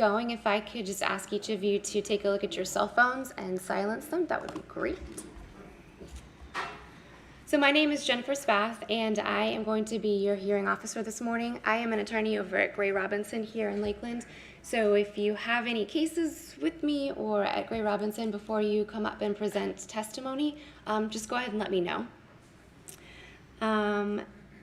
going, if I could just ask each of you to take a look at your cell phones and silence them, that would be great. So my name is Jennifer Spath, and I am going to be your hearing officer this morning. I am an attorney over at Gray Robinson here in Lakeland. So if you have any cases with me or at Gray Robinson before you come up and present testimony, just go ahead and let me know.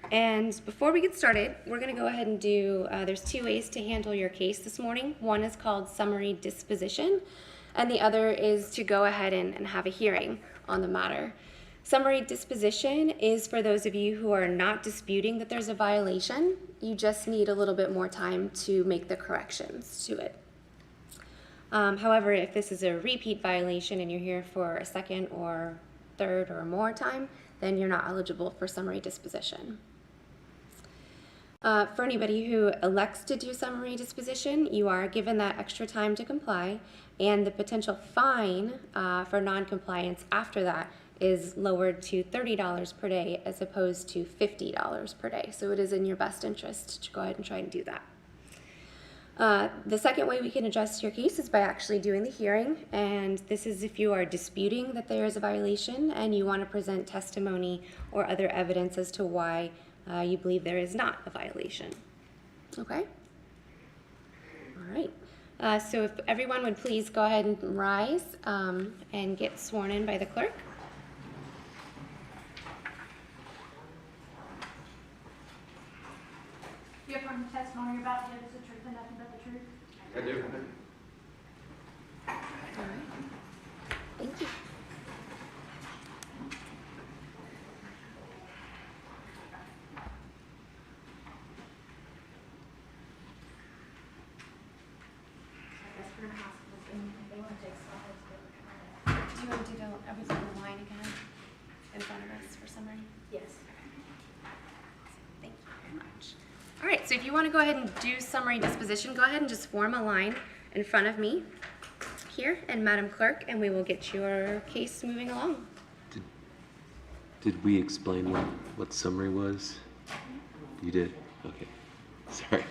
And before we get started, we're going to go ahead and do, there's two ways to handle your case this morning. One is called summary disposition, and the other is to go ahead and have a hearing on the matter. Summary disposition is for those of you who are not disputing that there's a violation. You just need a little bit more time to make the corrections to it. However, if this is a repeat violation and you're here for a second or third or more time, then you're not eligible for summary disposition. For anybody who elects to do summary disposition, you are given that extra time to comply, and the potential fine for non-compliance after that is lowered to $30 per day as opposed to $50 per day. So it is in your best interest to go ahead and try and do that. The second way we can address your case is by actually doing the hearing, and this is if you are disputing that there is a violation and you want to present testimony or other evidence as to why you believe there is not a violation. Okay? All right. So if everyone would please go ahead and rise and get sworn in by the clerk. You affirm the testimony you're about to give is the truth and nothing but the truth? I do. All right. Thank you. Do you want to do everything in line again in front of us for summary? Yes. Thank you very much. All right, so if you want to go ahead and do summary disposition, go ahead and just form a line in front of me here and Madam Clerk, and we will get your case moving along. Did we explain what summary was? You did? Okay. Sorry.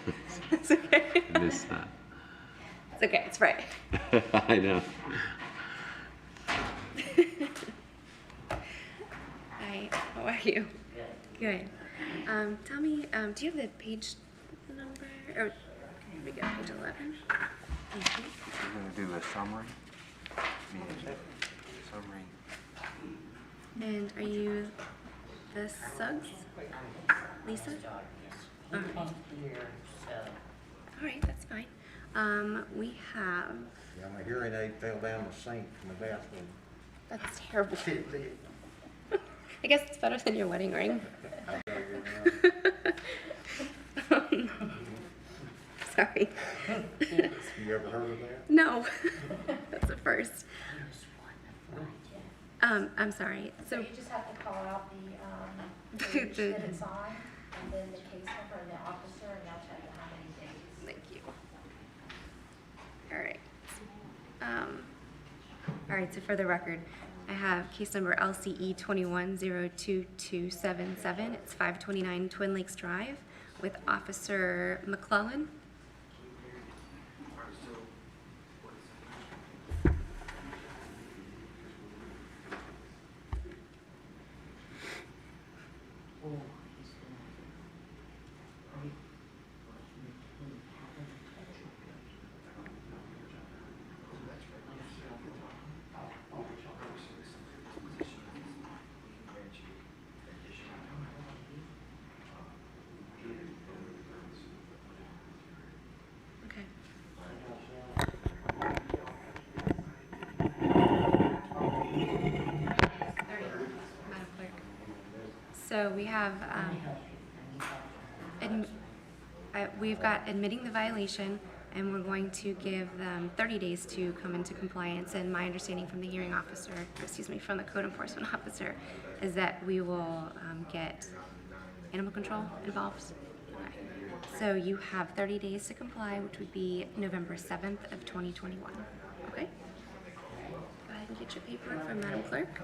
That's okay. I missed that. It's okay, it's right. I know. Hi, how are you? Good. Tell me, do you have the page number? Or, here we go, page 11. Thank you. We're going to do a summary. Summary. And are you the Suggs? Lisa? All right. All right, that's fine. We have... Yeah, my hearing aid fell down the sink in the bathroom. That's terrible. I guess it's better than your wedding ring. Sorry. You ever heard of that? No, that's a first. I'm sorry. So So you just have to call out the page that it's on, and then the case number and the officer, and they'll tell you how many days. thank you. All right. All right. So for the record, I have case number LCE 21-02277. It's 529 Twin Lakes Drive with Officer McClellan. So we have, we've got admitting the violation, and we're going to give them 30 days to come into compliance. And my understanding from the hearing officer, from the code enforcement officer, is that we will get animal control involved. Okay. So you have 30 days to comply, which would be November 7th of 2021. Okay? Go ahead and get your paperwork from Madam Clerk.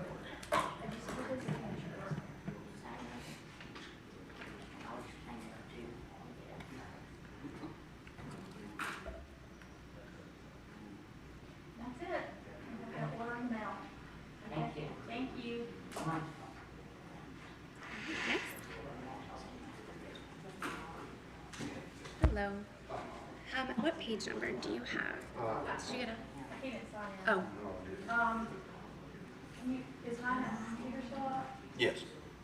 Hello. What page number do you have? Did you get a? I can't sign in. Oh, Can you, is mine a computer still up? Yes.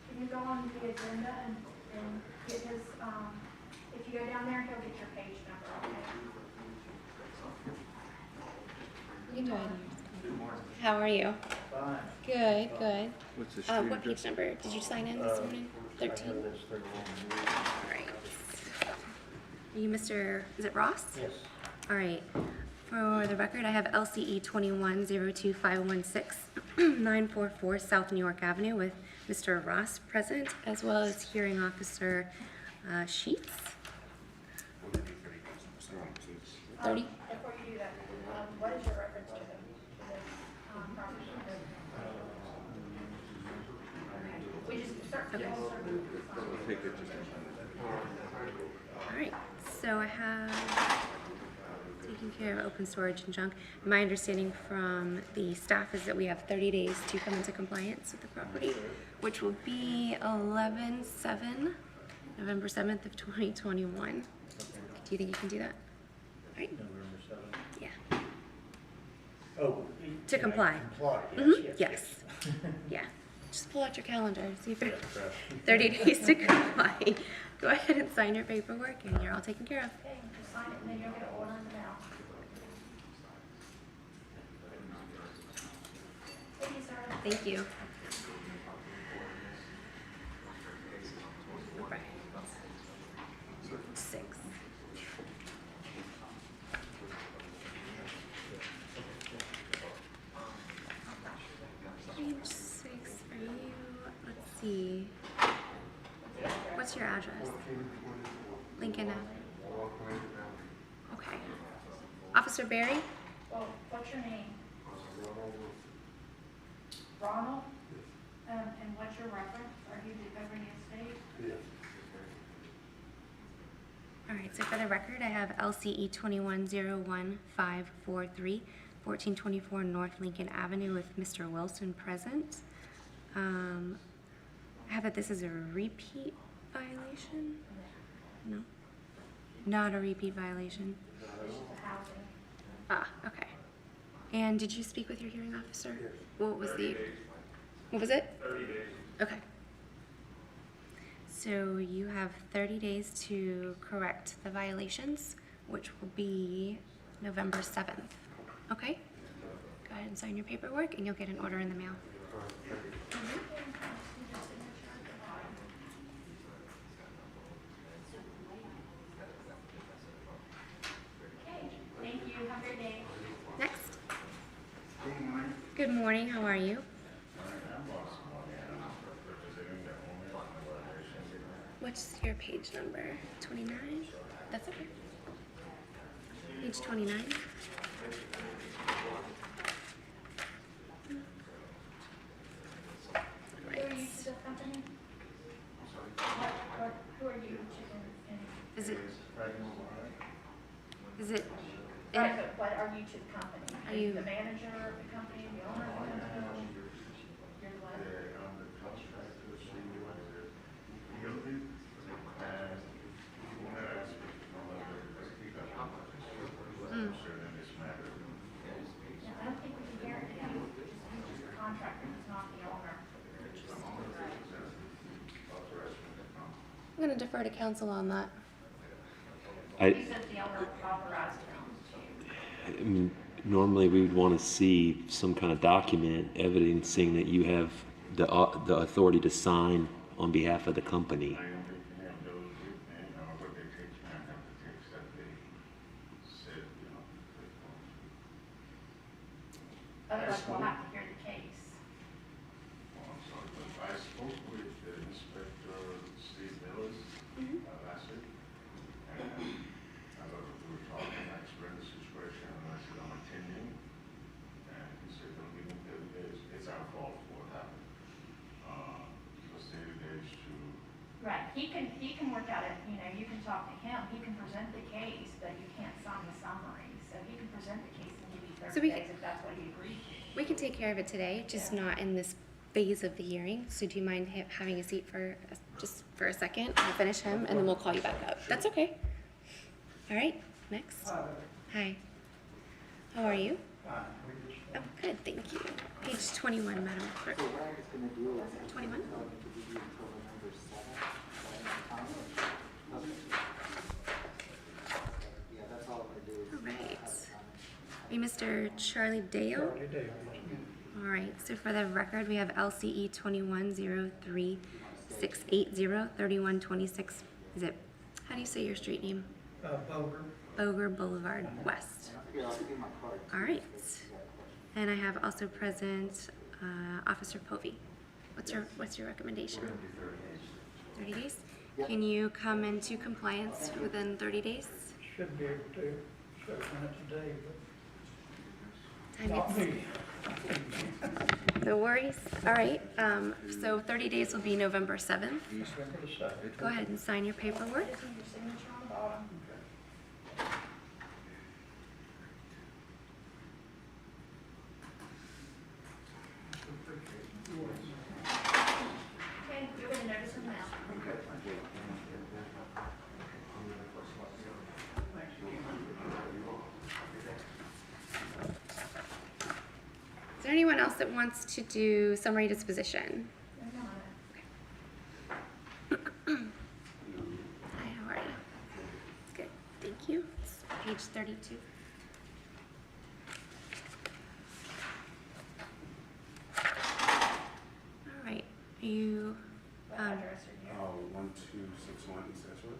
Can you go on the agenda and get his, if you go down there, he'll get your page number, okay? you can do it. How are you? Fine. Good, good. What's the What page number? Did you sign in this morning? 13? All right. Are you Mr. Is it Ross? Yes. All right. For the record, I have LCE 21-02516944 South New York Avenue with Mr. Ross present, as well as hearing officer Sheets. 30? Before you do that, what is your reference to this, property? Okay. We just start, Okay. All right. So I have taken care of open storage and junk. My understanding from the staff is that we have 30 days to come into compliance with the property, which will be 11/7, November 7th of 2021. Do you think you can do that? All right. November 7th. Yeah. Oh. To comply. Comply, Mhm, yes. Yeah. Just pull out your calendar, see if you're 30 days to comply. Go ahead and sign your paperwork and you're all taken care of. Okay, just sign it and then you'll get an order in the mail. Thank you, sir. Thank you. Right. 6. Page 6, are you, let's see. What's your address? Lincoln Ave. Okay. Officer Barry? Well, what's your name? Ronald? And what's your reference? Are you the Beverly Estate? All right, so for the record, I have LCE 21-01543, 1424 North Lincoln Avenue with Mr. Wilson present. I have that this is a repeat violation? No? Not a repeat violation? This is the housing. Ah, okay. And did you speak with your hearing officer? What was the, what was it? 30 days. Okay. So you have 30 days to correct the violations, which will be November 7th. Okay? Go ahead and sign your paperwork and you'll get an order in the mail. Okay, thank you. Have a great day. Next. Good morning. How are you? What's your page number? 29? That's okay. Page 29. Who are you to the company? Who are you to Is it? Right, but what are you to the company? Are you- the manager of the company, the owner of the company? You're the what? Yeah, I don't think we can guarantee you. He's just a contractor, he's not the owner. I'm going to defer to counsel on that. He says the owner authorized him to. Normally, we would want to see some kind of document evidencing that you have the authority to sign on behalf of the company. Otherwise, we'll have to hear the case. I spoke with Inspector Steve Mills last week, and we were talking, I explained the situation, and I said, I'm attending, and he said, don't give me 30 days, it's our fault for what happened. Give us 30 days to, Right, he can work out it, you can talk to him, he can present the case, but you can't sign the summary. So he can present the case and give you So 30 we days can- if that's what he agreed to. We can take care of it today, just not in this phase of the hearing. So do you mind having a seat for just for a second? I'll finish him and then we'll call you back up. That's okay. All right, next. Hi. How are you? Oh, good, thank you. Page 21, Madam Clerk. 21? All right. Are you Mr. Charlie Dale? All right, so for the record, we have LCE 2103-680-3126 zip. How do you say your street name? Boger Boulevard West. All right. And I have also present Officer Povey. What's your recommendation? 30 days. Can you come into compliance within 30 days? Should be able to, start running today, Time but not gets- me. No worries. All right. So 30 days will be November 7th. November the 7th. Go ahead and sign your paperwork. Just need your signature on the bottom. Okay, you're gonna notice them now. Is there anyone else that wants to do summary disposition? Hi, how are you? Good, thank you. It's page 32. All right, are you, What address are you? 1261 East Edgewood.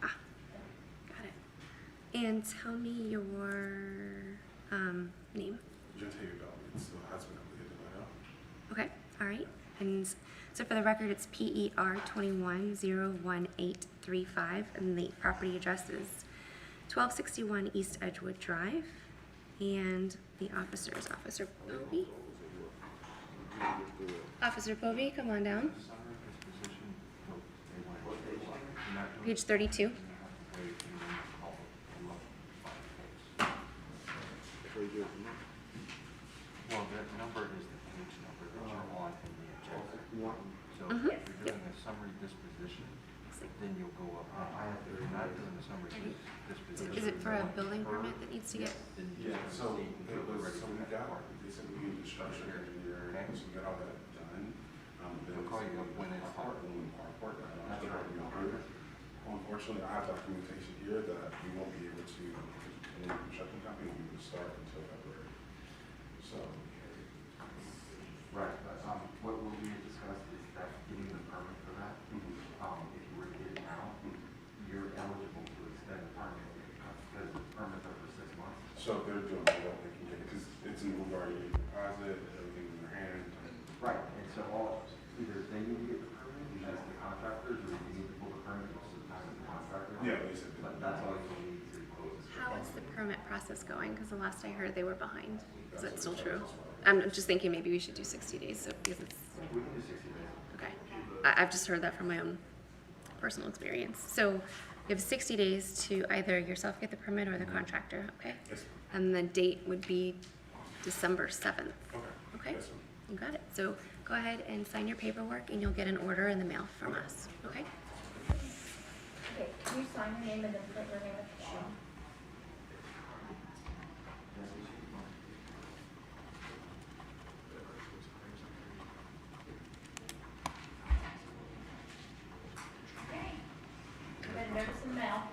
got it. And tell me your name. Gentile dog, it's the husband of the Divido. Okay, all right. And so for the record, it's PER 2101835, and the property address is 1261 East Edgewood Drive. And the officer is Officer Povey. Officer Povey, come on down. Page 32. Well, that number is the page number that you're on in the agenda. So Mhm. if you're doing a summary disposition, then you'll go up. If you're not doing a summary disposition. Is it for a building permit that needs to get? Then you Yeah, just so proceed it until we're was, ready so for we that got, part. they said we needed structure engineer, Okay. so we got all that done. Then We'll call you up when it's part, done. when part, unfortunately, I have documentation here that we won't be able to, in the construction company, we will start until February. So, Right, but, what we had discussed is that getting the permit for that, if you were to get it now, you're eligible to extend the permit, because the permits are for 6 months. so they're doing what they can get, because it's in, we've already deposit, everything in their hand. Right, and so either they need to get the permit, as the contractors, or you need to pull the permit most of the time as the contractor. Yeah, they said. But that's all you need to close this. How is the permit process going? Because the last I heard, they were behind. Is that still true? I'm just thinking maybe we should do 60 days, so because it's, We can do 60 days. okay. I've just heard that from my own personal experience. So you have 60 days to either yourself get the permit or the contractor, okay? Yes, And the date would be December 7th, okay. okay? Yes, ma'am. You got it. So go ahead and sign your paperwork and you'll get an order in the mail from us, okay? Okay, can you sign your name and then put your name at the bottom? Okay. You're gonna notice them now.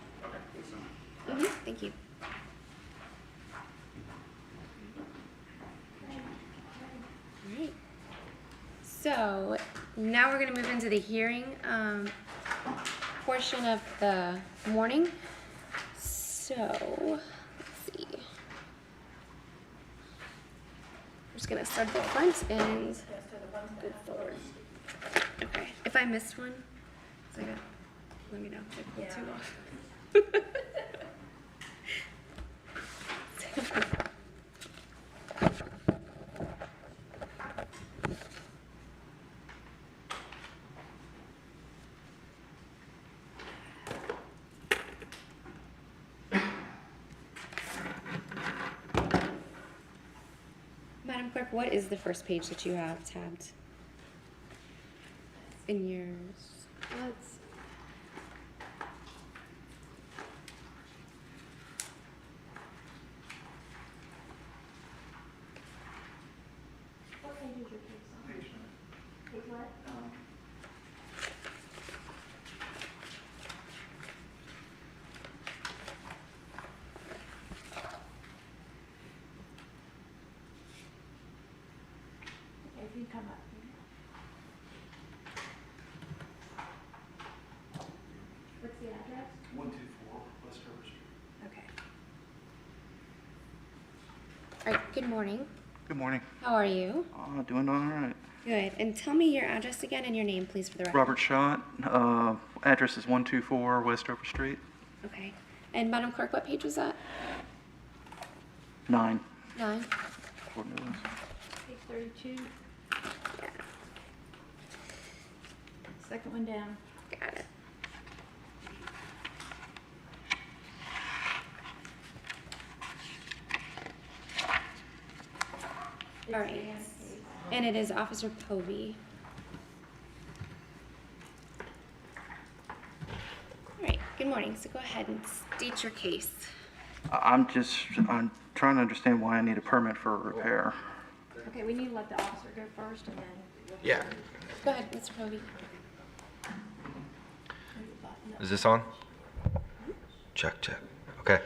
Thank you. Alright. So now we're gonna move into the hearing portion of the morning. So, let's see. I'm just gonna start at the front and Yes, they're the ones that go have forward. Okay, if I missed one, so let me know if I pulled two off. Madam Clerk, what is the first page that you have tabbed in yours? 124 Westover Street. Okay. All right, good morning. Good morning. How are you? Doing all right. Good. And tell me your address again and your name, please, for the record. Robert Schott. Address is 124 Westover Street. Okay. And Madam Clerk, what page was that? 9. 9? According to this. Page 32, Yeah, second one down. got it. All right. And it is Officer Povey. All right, good morning. So go ahead and state your case. I'm trying to understand why I need a permit for a repair. Okay, we need to let the officer go first and then. Yeah. Go ahead, Mr. Povey. Is this on? Check, check. Okay.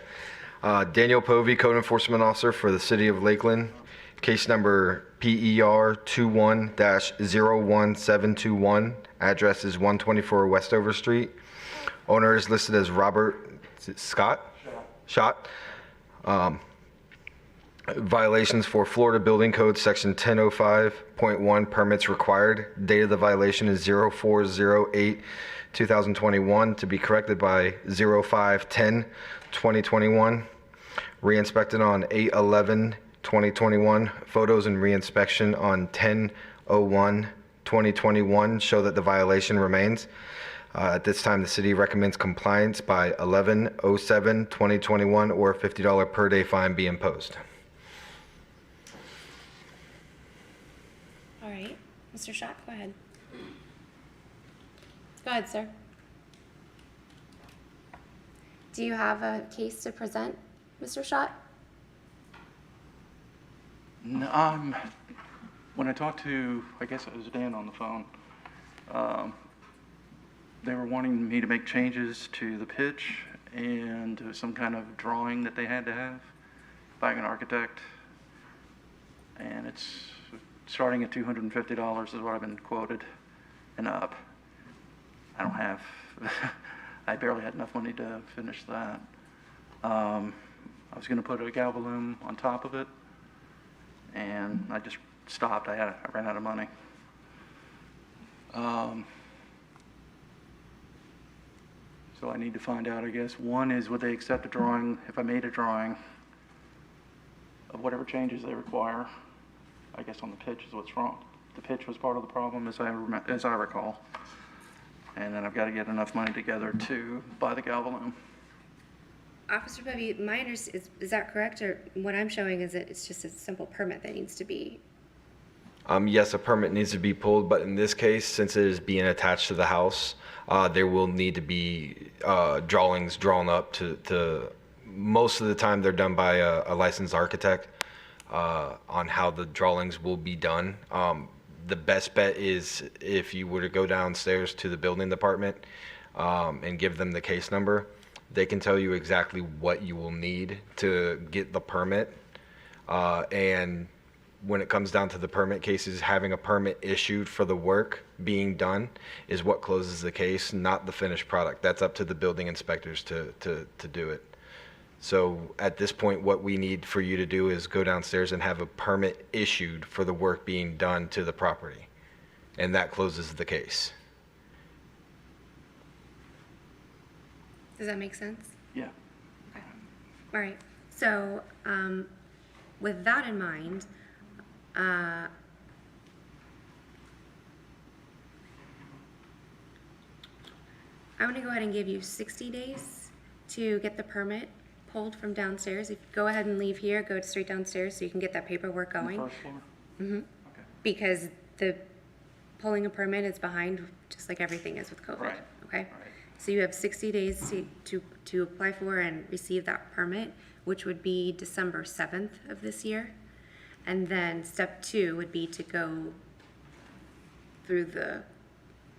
Daniel Povey, Code Enforcement Officer for the City of Lakeland. Case number PER 21-01721. Address is 124 Westover Street. Owner is listed as Robert Scott? Schott. Violations for Florida Building Code Section 1005.1, permits required. Date of the violation is 04/08/2021, to be corrected by 05/10/2021. Re-inspected on 8/11/2021. Photos and re-inspection on 10/01/2021 show that the violation remains. At this time, the city recommends compliance by 11/07/2021 or a $50 per day fine be imposed. All right, Mr. Schott, go ahead. Go ahead, sir. Do you have a case to present, Mr. Schott? No, when I talked to, I guess it was Dan on the phone, they were wanting me to make changes to the pitch and there was some kind of drawing that they had to have by an architect. And it's starting at $250 is what I've been quoted and up. I don't have, I barely had enough money to finish that. I was gonna put a galvalume on top of it and I just stopped. I ran out of money. So I need to find out, I guess. One is, would they accept a drawing if I made a drawing of whatever changes they require? I guess on the pitch is what's wrong. The pitch was part of the problem, as I recall. And then I've got to get enough money together to buy the galvalume. Officer Povey, my understanding is that correct, or what I'm showing is that it's just a simple permit that needs to be? Yes, a permit needs to be pulled, but in this case, since it is being attached to the house, there will need to be drawings drawn up to most of the time they're done by a licensed architect on how the drawings will be done. The best bet is if you were to go downstairs to the building department and give them the case number, they can tell you exactly what you will need to get the permit. And when it comes down to the permit cases, having a permit issued for the work being done is what closes the case, not the finished product. That's up to the building inspectors to do it. So at this point, what we need for you to do is go downstairs and have a permit issued for the work being done to the property. And that closes the case. Does that make sense? Yeah. Okay. All right. So with that in mind, I'm going to go ahead and give you 60 days to get the permit pulled from downstairs. If you go ahead and leave here, go straight downstairs so you can get that paperwork going. On the first floor? Mm-hmm. Okay. Because the pulling a permit is behind, just like everything is with COVID. Right. Okay. Right. So you have 60 days to apply for and receive that permit, which would be December 7th of this year. And then step 2 would be to go through the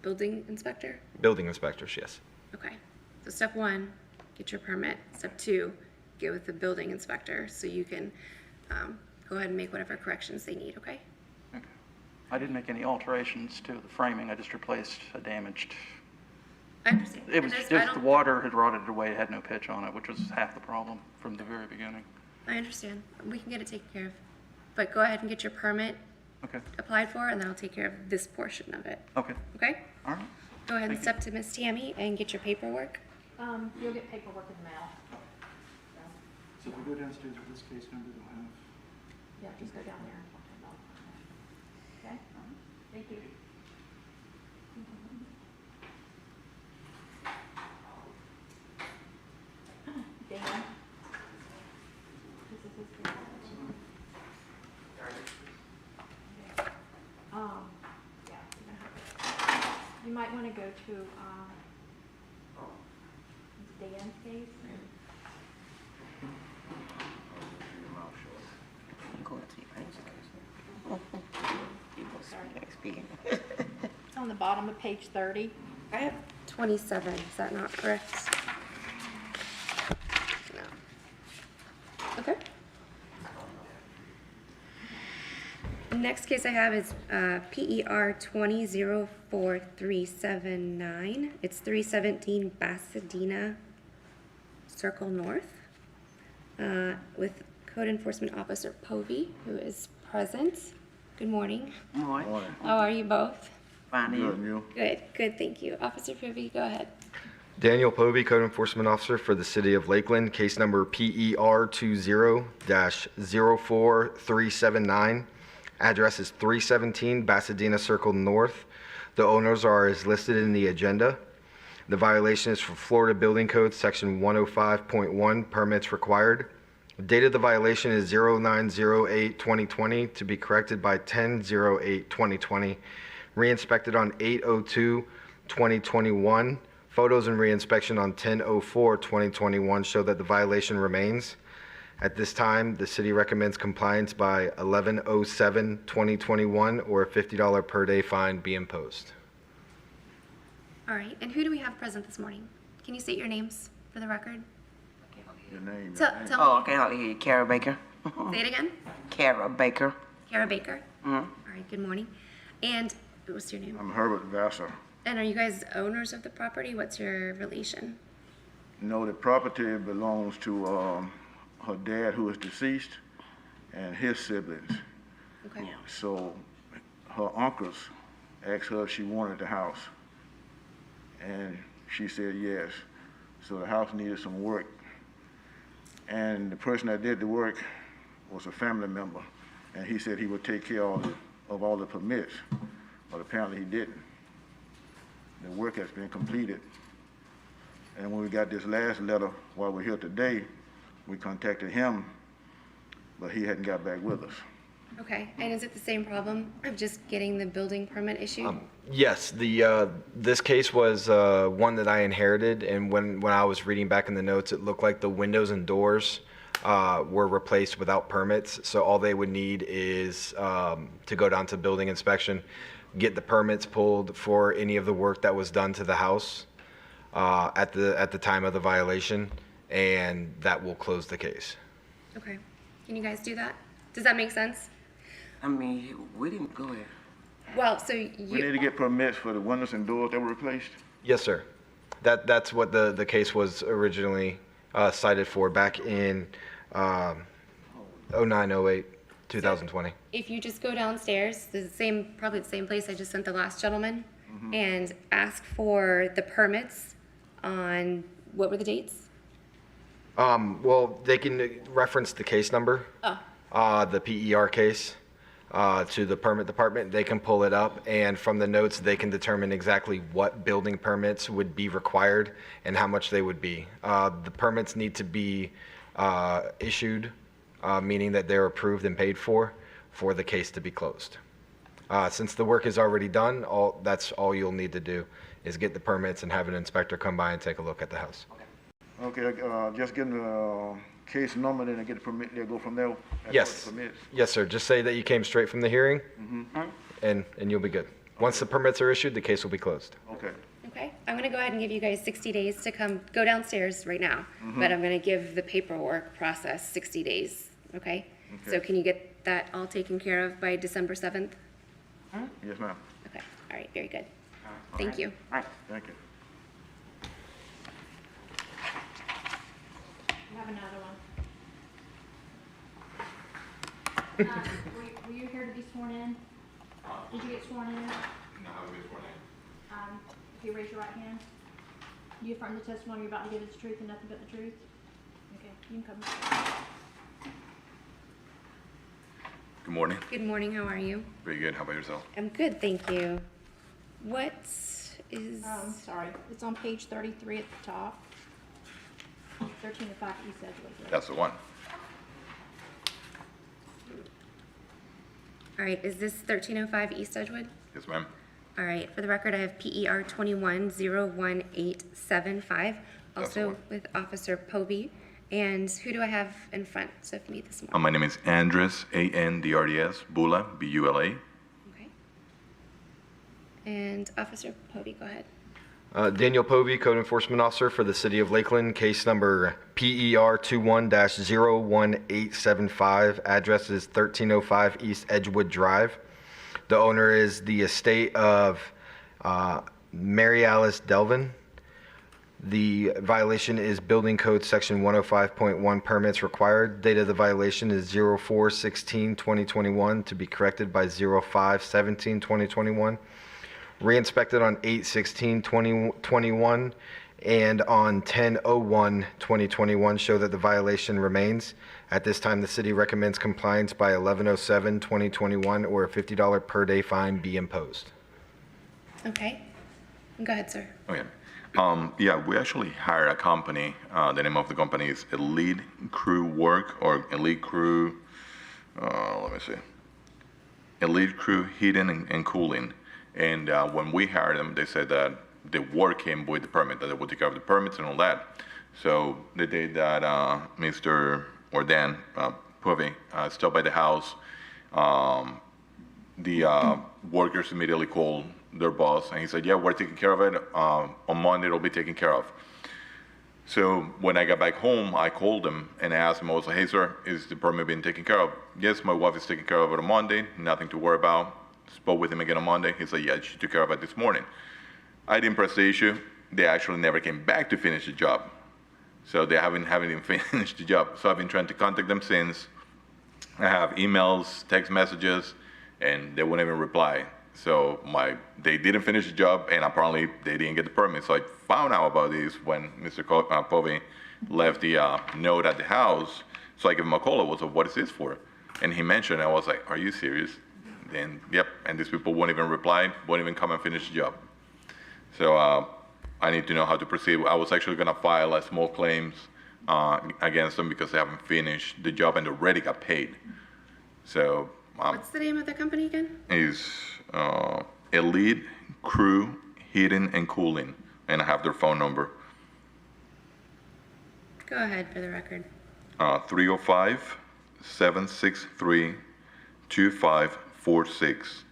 building inspector. Building inspectors, yes. Okay. So step 1, get your permit. Step 2, get with the building inspector so you can go ahead and make whatever corrections they need, okay? Okay. I didn't make any alterations to the framing. I just replaced a damaged I understand. It was And I just don't- the water had rotted it away, it had no pitch on it, which was half the problem from the very beginning. I understand. We can get it taken care of. But go ahead and get your permit Okay, applied for, and then I'll take care of this portion of it. okay, Okay? all right. Go ahead and Thank you. step to Miss Tammy and get your paperwork. You'll get paperwork in the mail. So if we go downstairs with this case number, they'll have. Yeah, just go down there and talk to them about it. Okay? Thank you. Dan? This is his thing. Yeah, you're gonna have you might wanna go to, Dan's case. It's on the bottom of page 30. I have 27. Is that not correct? No. Okay. Next case I have is PER 20-04379. It's 317 Pasadena Circle North with Code Enforcement Officer Povey, who is present. Good morning. Morning. How are you both? Good, and you? Good, good, thank you. Officer Povey, go ahead. Daniel Povey, Code Enforcement Officer for the City of Lakeland, case number PER 20-04379. Address is 317 Pasadena Circle North. The owners are as listed in the agenda. The violation is for Florida Building Code, Section 105.1, permits required. Date of the violation is 09/08/2020, to be corrected by 10/08/2020. Re-inspected on 8/02/2021. Photos and re-inspection on 10/04/2021 show that the violation remains. At this time, the city recommends compliance by 11/07/2021 or a $50 per day fine be imposed. All right, and who do we have present this morning? Can you state your names for the record? Your name? Tell Oh, me. okay, I'll hear you. Kara Baker. Say it again. Kara Baker. Kara Baker. Mm-hmm. All right, good morning. And what's your name? I'm Herbert Vassar. And are you guys owners of the property? What's your relation? No, the property belongs to her dad, who is deceased, and his siblings. Okay. So her uncles asked her if she wanted the house, and she said yes. So the house needed some work, and the person that did the work was a family member, and he said he would take care of all the permits, but apparently he didn't. The work has been completed, and when we got this last letter while we're here today, we contacted him, but he hadn't got back with us. Okay, and is it the same problem of just getting the building permit issued? Yes, this case was one that I inherited, and when I was reading back in the notes, it looked like the windows and doors were replaced without permits. So all they would need is to go down to building inspection, get the permits pulled for any of the work that was done to the house at the time of the violation, and that will close the case. Okay, can you guys do that? Does that make sense? I mean, we didn't go there. Well, so We need you, to get permits for the windows and doors that were replaced. Yes, sir. That's what the case was originally cited for back in 09/08, 2020. if you just go downstairs, probably the same place I just sent the last gentleman, and ask for the permits on, what were the dates? Well, they can reference the case number, the PER case, to the permit department. They can pull it up, and from the notes, they can determine exactly what building permits would be required and how much they would be. The permits need to be issued, meaning that they're approved and paid for the case to be closed. Since the work is already done, that's all you'll need to do is get the permits and have an inspector come by and take a look at the house. Okay, just get the case number, then I get the permit, they'll go from there. Yes. Permits. Yes, sir. Just say that you came straight from the hearing, and you'll be good. Once the permits are issued, the case will be closed. Okay. Okay, I'm gonna go ahead and give you guys 60 days to go downstairs right now, but I'm gonna give the paperwork process 60 days, okay? So can you get that all taken care of by December 7th? Yes, ma'am. Okay, all right, very good. Thank you. Thank you. Were you here to be sworn in? Did you get sworn in? No, I will be sworn in. If you raise your right hand, do you affirm the testimony you're about to give is the truth and nothing but the truth? Okay, you can come. Good morning. Good morning, how are you? Very good. How about yourself? I'm good, thank you. What is, Sorry, it's on page 33 at the top. 1305 East Edgewood. That's the one. all right, is this 1305 East Edgewood? Yes, ma'am. All right, for the record, I have PER 21-01875, That's the also one. with Officer Povey. And who do I have in front of me this morning? My name is Andres, A-N-D-R-E-S, Bula, B-U-L-A. Okay. And Officer Povey, go ahead. Daniel Povey, Code Enforcement Officer for the City of Lakeland, case number PER 21-01875, address is 1305 East Edgewood Drive. The owner is the estate of Mary Alice Delvin. The violation is Building Code Section 105.1, permits required. Date of the violation is 04/16/2021, to be corrected by 05/17/2021. Re-inspected on 8/16/2021 and on 10/01/2021 show that the violation remains. At this time, the city recommends compliance by 11/07/2021 or a $50 per day fine be imposed. Okay. Go ahead, sir. Okay. Yeah, we actually hired a company. The name of the company is Elite Crew Work or Elite Crew, let me see. Elite Crew Heating and Cooling. And when we hired them, they said that the work came with the permit, that they would take care of the permits and all that. So the day that Mr. or Dan Povey stopped by the house, the workers immediately called their boss, and he said, yeah, we're taking care of it. On Monday, it'll be taken care of. So when I got back home, I called him and I asked him, I was like, hey, sir, is the permit being taken care of? Yes, my wife is taking care of it on Monday, nothing to worry about. Spoke with him again on Monday. He said, yeah, she took care of it this morning. I didn't press the issue. They actually never came back to finish the job. So they haven't even finished the job. So I've been trying to contact them since. I have emails, text messages, and they wouldn't even reply. So they didn't finish the job, and apparently they didn't get the permit. So I found out about this when Mr. Povey left the note at the house. So I gave him a call. I was like, what is this for? And he mentioned it. I was like, are you serious? Then, yep, and these people won't even reply, won't even come and finish the job. So I need to know how to proceed. I was actually going to file a small claims against them because they haven't finished the job and already got paid. So What's the name of the company again? is Elite Crew Heating and Cooling, and I have their phone number. Go ahead for the record. 305-763-2546.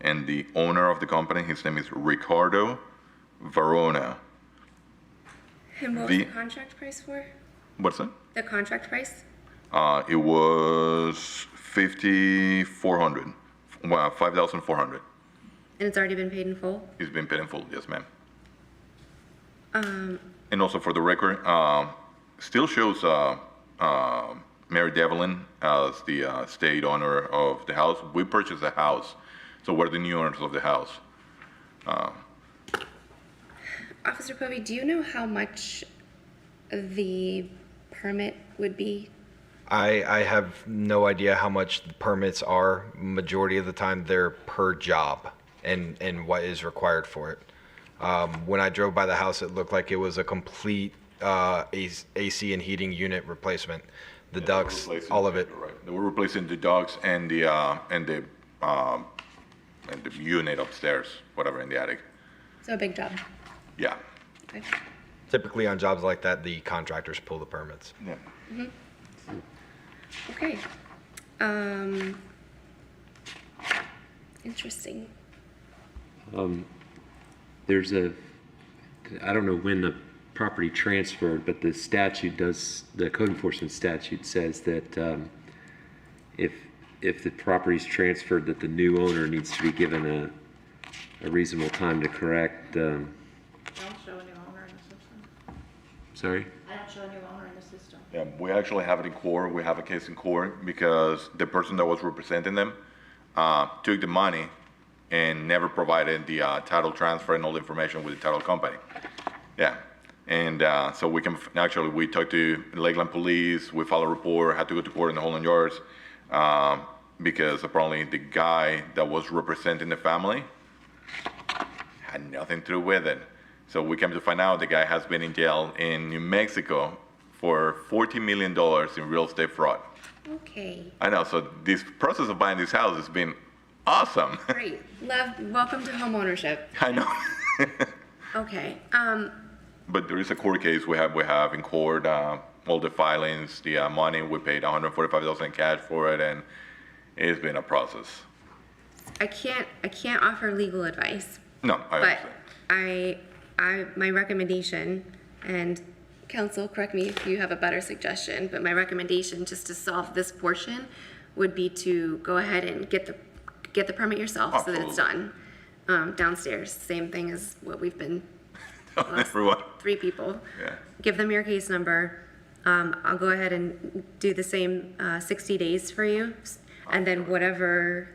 And the owner of the company, his name is Ricardo Verona. And what was the contract price for? What's that? The contract price? It was $5,400. Wow, $5,400. And it's already been paid in full? It's been paid in full, yes, ma'am. Um, And also for the record, still shows Mary Devlin as the state owner of the house. We purchased the house, so we're the new owners of the house. Officer Povey, do you know how much the permit would be? I have no idea how much the permits are. Majority of the time, they're per job and what is required for it. When I drove by the house, it looked like it was a complete AC and heating unit replacement. The ducts, all of it. Right. They were replacing the ducts and the unit upstairs, whatever, in the attic. So a big job. Yeah. Okay. Typically on jobs like that, the contractors pull the permits. Yeah. Okay. Interesting. There's I don't know when the property transferred, but the statute does, the code enforcement statute says that if the property's transferred, that the new owner needs to be given a reasonable time to correct. Sorry? I don't show a new owner in the system. Yeah, we actually have it in court. We have a case in court because the person that was representing them took the money and never provided the title transfer and all the information with the title company. Yeah, and so we can actually, we talked to Lakeland police, we filed a report, had to go to court in the whole 9 yards because apparently the guy that was representing the family had nothing to do with it. So we came to find out the guy has been in jail in New Mexico for $14 million in real estate fraud. Okay, I know, so this process of buying this house has been awesome. great. Welcome to homeownership. I know. Okay, But there is a court case we have in court, all the filings, the money, we paid $145 in cash for it, and it's been a process. I can't offer legal advice, No, I but understand. my recommendation, and counsel, correct me if you have a better suggestion, but my recommendation just to solve this portion would be to go ahead and get the permit yourself so that it's done. Downstairs, same thing as what we've been, Everyone. 3 people. Yeah. Give them your case number. I'll go ahead and do the same 60 days for you. And then whatever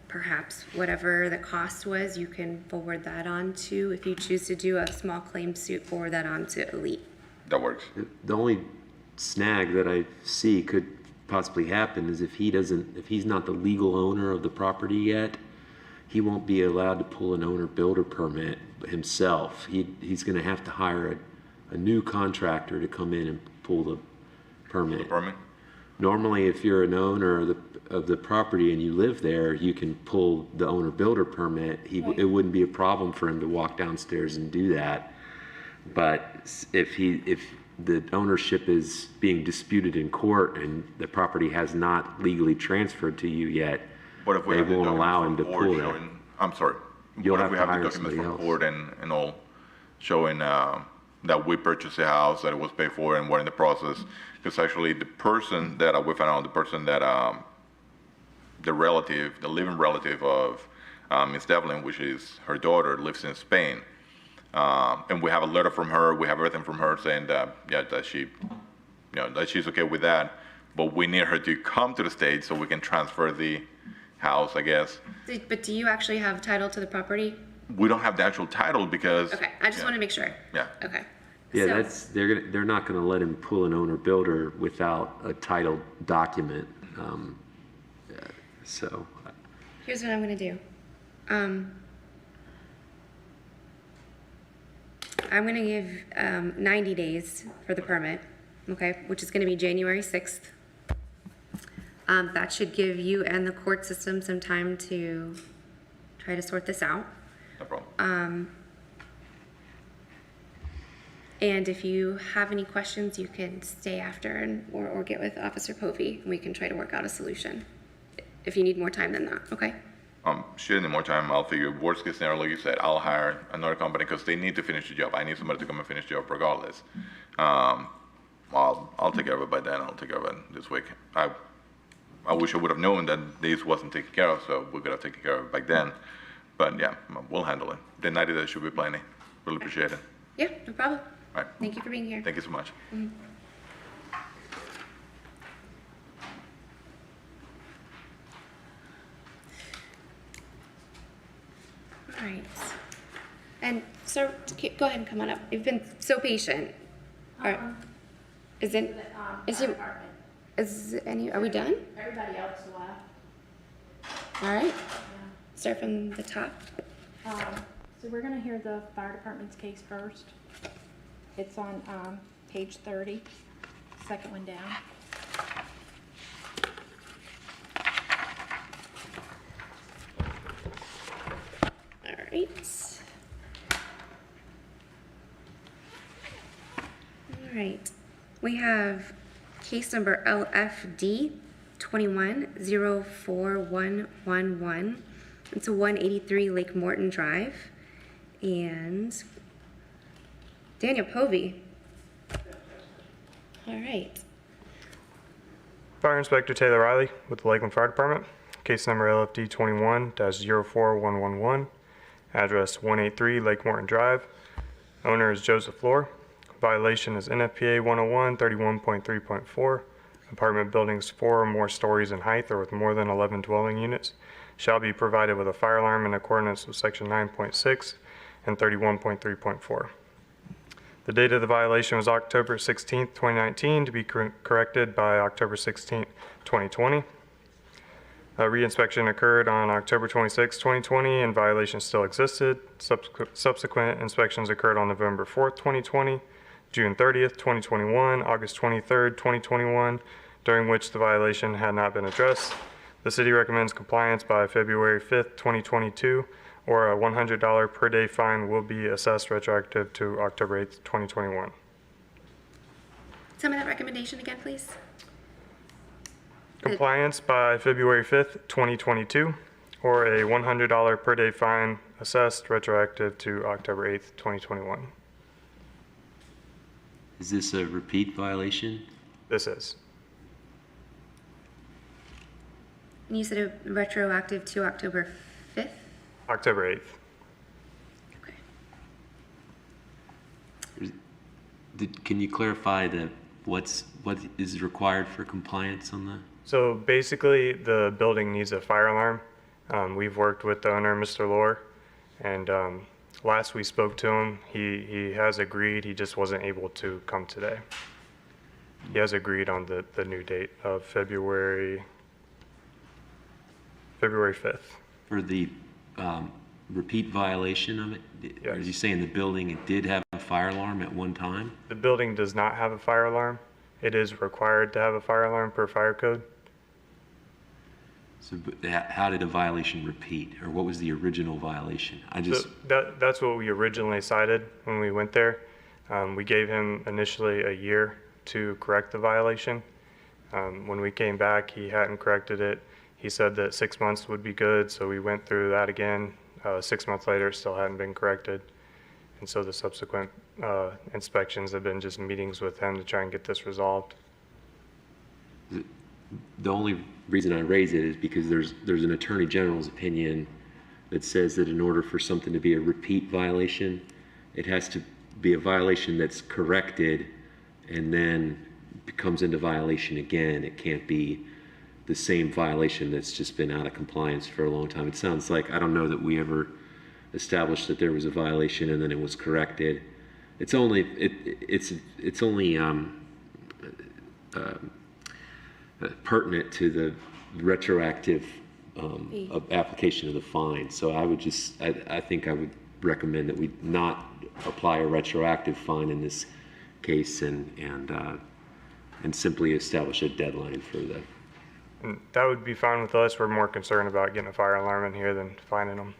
the cost was, you can forward that on to, if you choose to do a small claim suit, forward that on to Elite. That works. The only snag that I see could possibly happen is if he's not the legal owner of the property yet, he won't be allowed to pull an owner builder permit himself. He's gonna have to hire a new contractor to come in and pull the permit. Permit? Normally, if you're an owner of the property and you live there, you can pull the owner builder permit. It wouldn't be a problem for him to walk downstairs and do that. But if the ownership is being disputed in court and the property has not legally transferred to you yet, What if we they have the won't allow him documents to from pull court that. showing, I'm sorry. You'll What if have we to have the hire documents somebody from else. court and all showing that we purchased the house, that it was paid for, and we're in the process? Because actually, the person that we found out, the person that the living relative of Miss Devlin, which is her daughter, lives in Spain, and we have a letter from her. We have everything from her saying that that she, that she's okay with that, but we need her to come to the States so we can transfer the house, I guess. But do you actually have title to the property? We don't have the actual title because. Okay, I just yeah. want to make sure. Yeah. Okay. Yeah, So- they're not gonna let him pull an owner builder without a title document. So, Here's what I'm gonna do. I'm gonna give 90 days for the permit, okay, which is gonna be January 6th. That should give you and the court system some time to try to sort this out. No problem. And if you have any questions, you can stay after or get with Officer Povey, and we can try to work out a solution. If you need more time than that, okay? Should need more time. I'll figure worst case scenario, like you said, I'll hire another company because they need to finish the job. I need somebody to come and finish the job regardless. I'll take care of it by then. I'll take care of it this week. I wish I would have known that this wasn't taken care of, so we could have taken care of it back then. But yeah, we'll handle it. The 90 days should be plenty. Really appreciate it. Yeah, no problem. All right. Thank you for being here. Thank you so much. All right. And sir, go ahead and come on up. You've been so patient. All right. Is it, is you, is any, are we done? Everybody else left. All right. Start from the top. So we're gonna hear the fire department's case first. It's on, page 30, second one down. All right. All right. We have case number LFD 21-04111. It's a 183 Lake Morton Drive. And Daniel Povey. All right. Fire Inspector Taylor Riley with the Lakeland Fire Department. Case number LFD 21-04111. Address 183 Lake Morton Drive. Owner is Joseph Floor. Violation is NFPA 101 31.3.4. Apartment buildings 4 or more stories in height or with more than 11 dwelling units shall be provided with a fire alarm in accordance with section 9.6 and 31.3.4. The date of the violation was October 16th, 2019, to be corrected by October 16th, 2020. A re-inspection occurred on October 26, 2020, and violations still existed. Subsequent inspections occurred on November 4th, 2020, June 30th, 2021, August 23rd, 2021, during which the violation had not been addressed. The city recommends compliance by February 5th, 2022, or a $100 per day fine will be assessed retroactive to October 8th, 2021. Tell me that recommendation again, please. Compliance by February 5th, 2022, or a $100 per day fine assessed retroactive to October 8th, 2021. Is this a repeat violation? This is. And you said it retroactive to October 5th? October 8th. Okay. Can you clarify what is required for compliance on that? So basically, the building needs a fire alarm. We've worked with the owner, Mr. Lohr, and last we spoke to him, he has agreed. He just wasn't able to come today. He has agreed on the new date of February 5th. For the repeat violation of it? Yes. Are you saying the building, it did have a fire alarm at one time? The building does not have a fire alarm. It is required to have a fire alarm per fire code. So how did a violation repeat, or what was the original violation? That's what we originally cited when we went there. We gave him initially a year to correct the violation. When we came back, he hadn't corrected it. He said that 6 months would be good, so we went through that again. 6 months later, it still hadn't been corrected. And so the subsequent inspections have been just meetings with him to try and get this resolved. The only reason I raise it is because there's an Attorney General's opinion that says that in order for something to be a repeat violation, it has to be a violation that's corrected and then comes into violation again. It can't be the same violation that's just been out of compliance for a long time. It sounds like, I don't know that we ever established that there was a violation and then it was corrected. It's only pertinent to the retroactive application of the fine. So I think I would recommend that we not apply a retroactive fine in this case and simply establish a deadline for the. And that would be fine with us. We're more concerned about getting a fire alarm in here than finding them.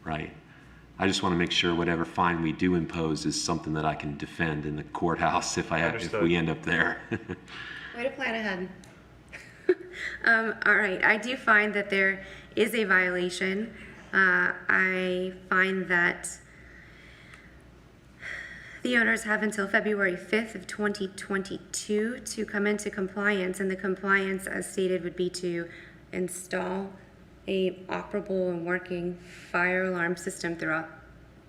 Right. I just want to make sure whatever fine we do impose is something that I can defend in the courthouse if we end up there. Way to plan ahead. All right, I do find that there is a violation. I find that the owners have until February 5th of 2022 to come into compliance, and the compliance, as stated, would be to install a operable and working fire alarm system throughout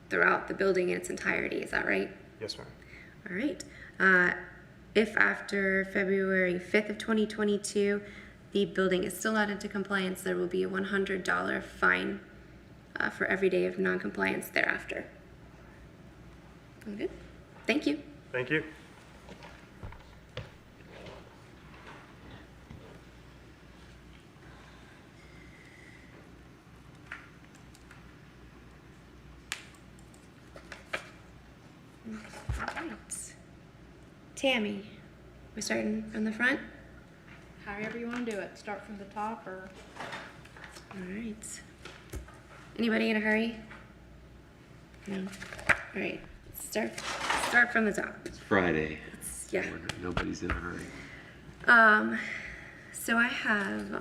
the building in its entirety. Is that right? Yes, ma'am. All right. If after February 5th of 2022, the building is still not into compliance, there will be a $100 fine for every day of non-compliance thereafter. Okay. Thank you. Thank you. All right. Tammy, we're starting from the front? However you want to do it. Start from the top or... All right. Anybody in a hurry? No. All right. Start from the top. It's Friday. Yeah. Nobody's in a hurry. So I have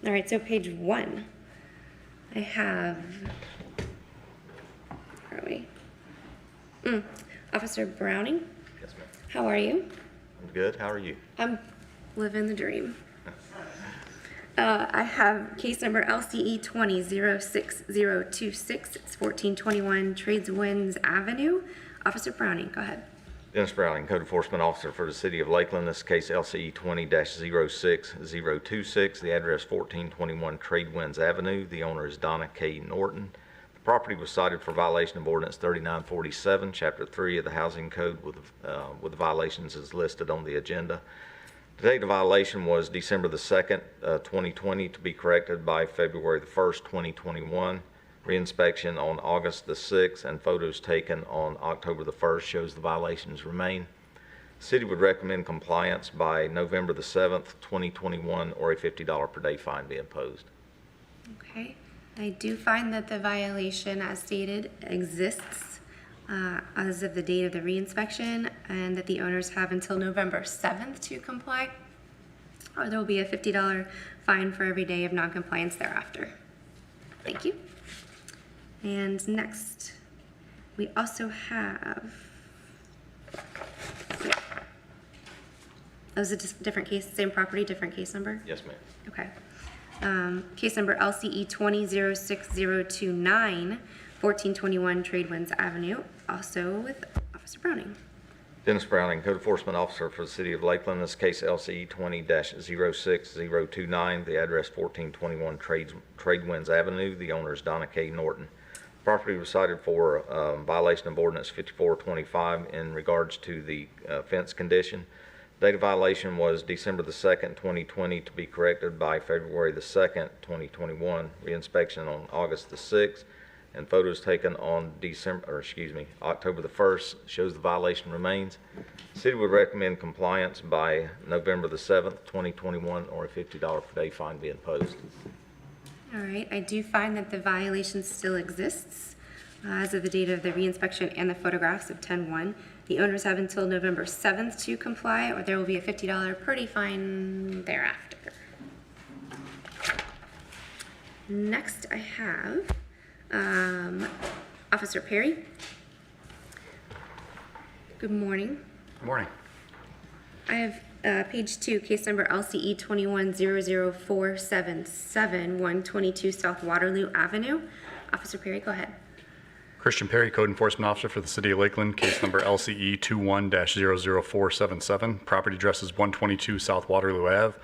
all right, so page 1. I have, where are we? Officer Browning. Yes, ma'am. How are you? I'm good. How are you? I'm living the dream. I have case number LCE 20-06026. It's 1421 Tradeswinds Avenue. Officer Browning, go ahead. Dennis Browning, Code Enforcement Officer for the City of Lakeland. This case LCE 20-06026. The address 1421 Tradewinds Avenue. The owner is Donna K. Norton. The property was cited for violation of Ordinance 3947, Chapter 3 of the Housing Code with the violations as listed on the agenda. The date of violation was December the 2nd, 2020, to be corrected by February the 1st, 2021. Reinspection on August the 6th and photos taken on October the 1st shows the violations remain. The city would recommend compliance by November the 7th, 2021, or a $50 per day fine be imposed. Okay. I do find that the violation, as stated, exists as of the date of the reinspection, and that the owners have until November 7th to comply, or there will be a $50 fine for every day of noncompliance thereafter. Thank you. And next, we also have, oh, is it just different case, same property, different case number? Yes, ma'am. Okay. Case number LCE 20-06029, 1421 Tradewinds Avenue, also with Officer Browning. Dennis Browning, Code Enforcement Officer for the City of Lakeland. This case LCE 20-06029. The address 1421 Tradewinds Avenue. The owner is Donna K. Norton. Property was cited for violation of Ordinance 5425 in regards to the fence condition. Date of violation was December the 2nd, 2020, to be corrected by February the 2nd, 2021. Reinspection on August the 6th, and photos taken on October the 1st shows the violation remains. City would recommend compliance by November the 7th, 2021, or a $50 per day fine be imposed. All right, I do find that the violation still exists as of the date of the reinspection and the photographs of 10-1. The owners have until November 7th to comply, or there will be a $50 per day fine thereafter. Next, I have Officer Perry. Good morning. Good morning. I have page 2, case number LCE 21-00477, 122 South Waterloo Avenue. Officer Perry, go ahead. Christian Perry, Code Enforcement Officer for the City of Lakeland, case number LCE 21-00477. Property address is 122 South Waterloo Ave.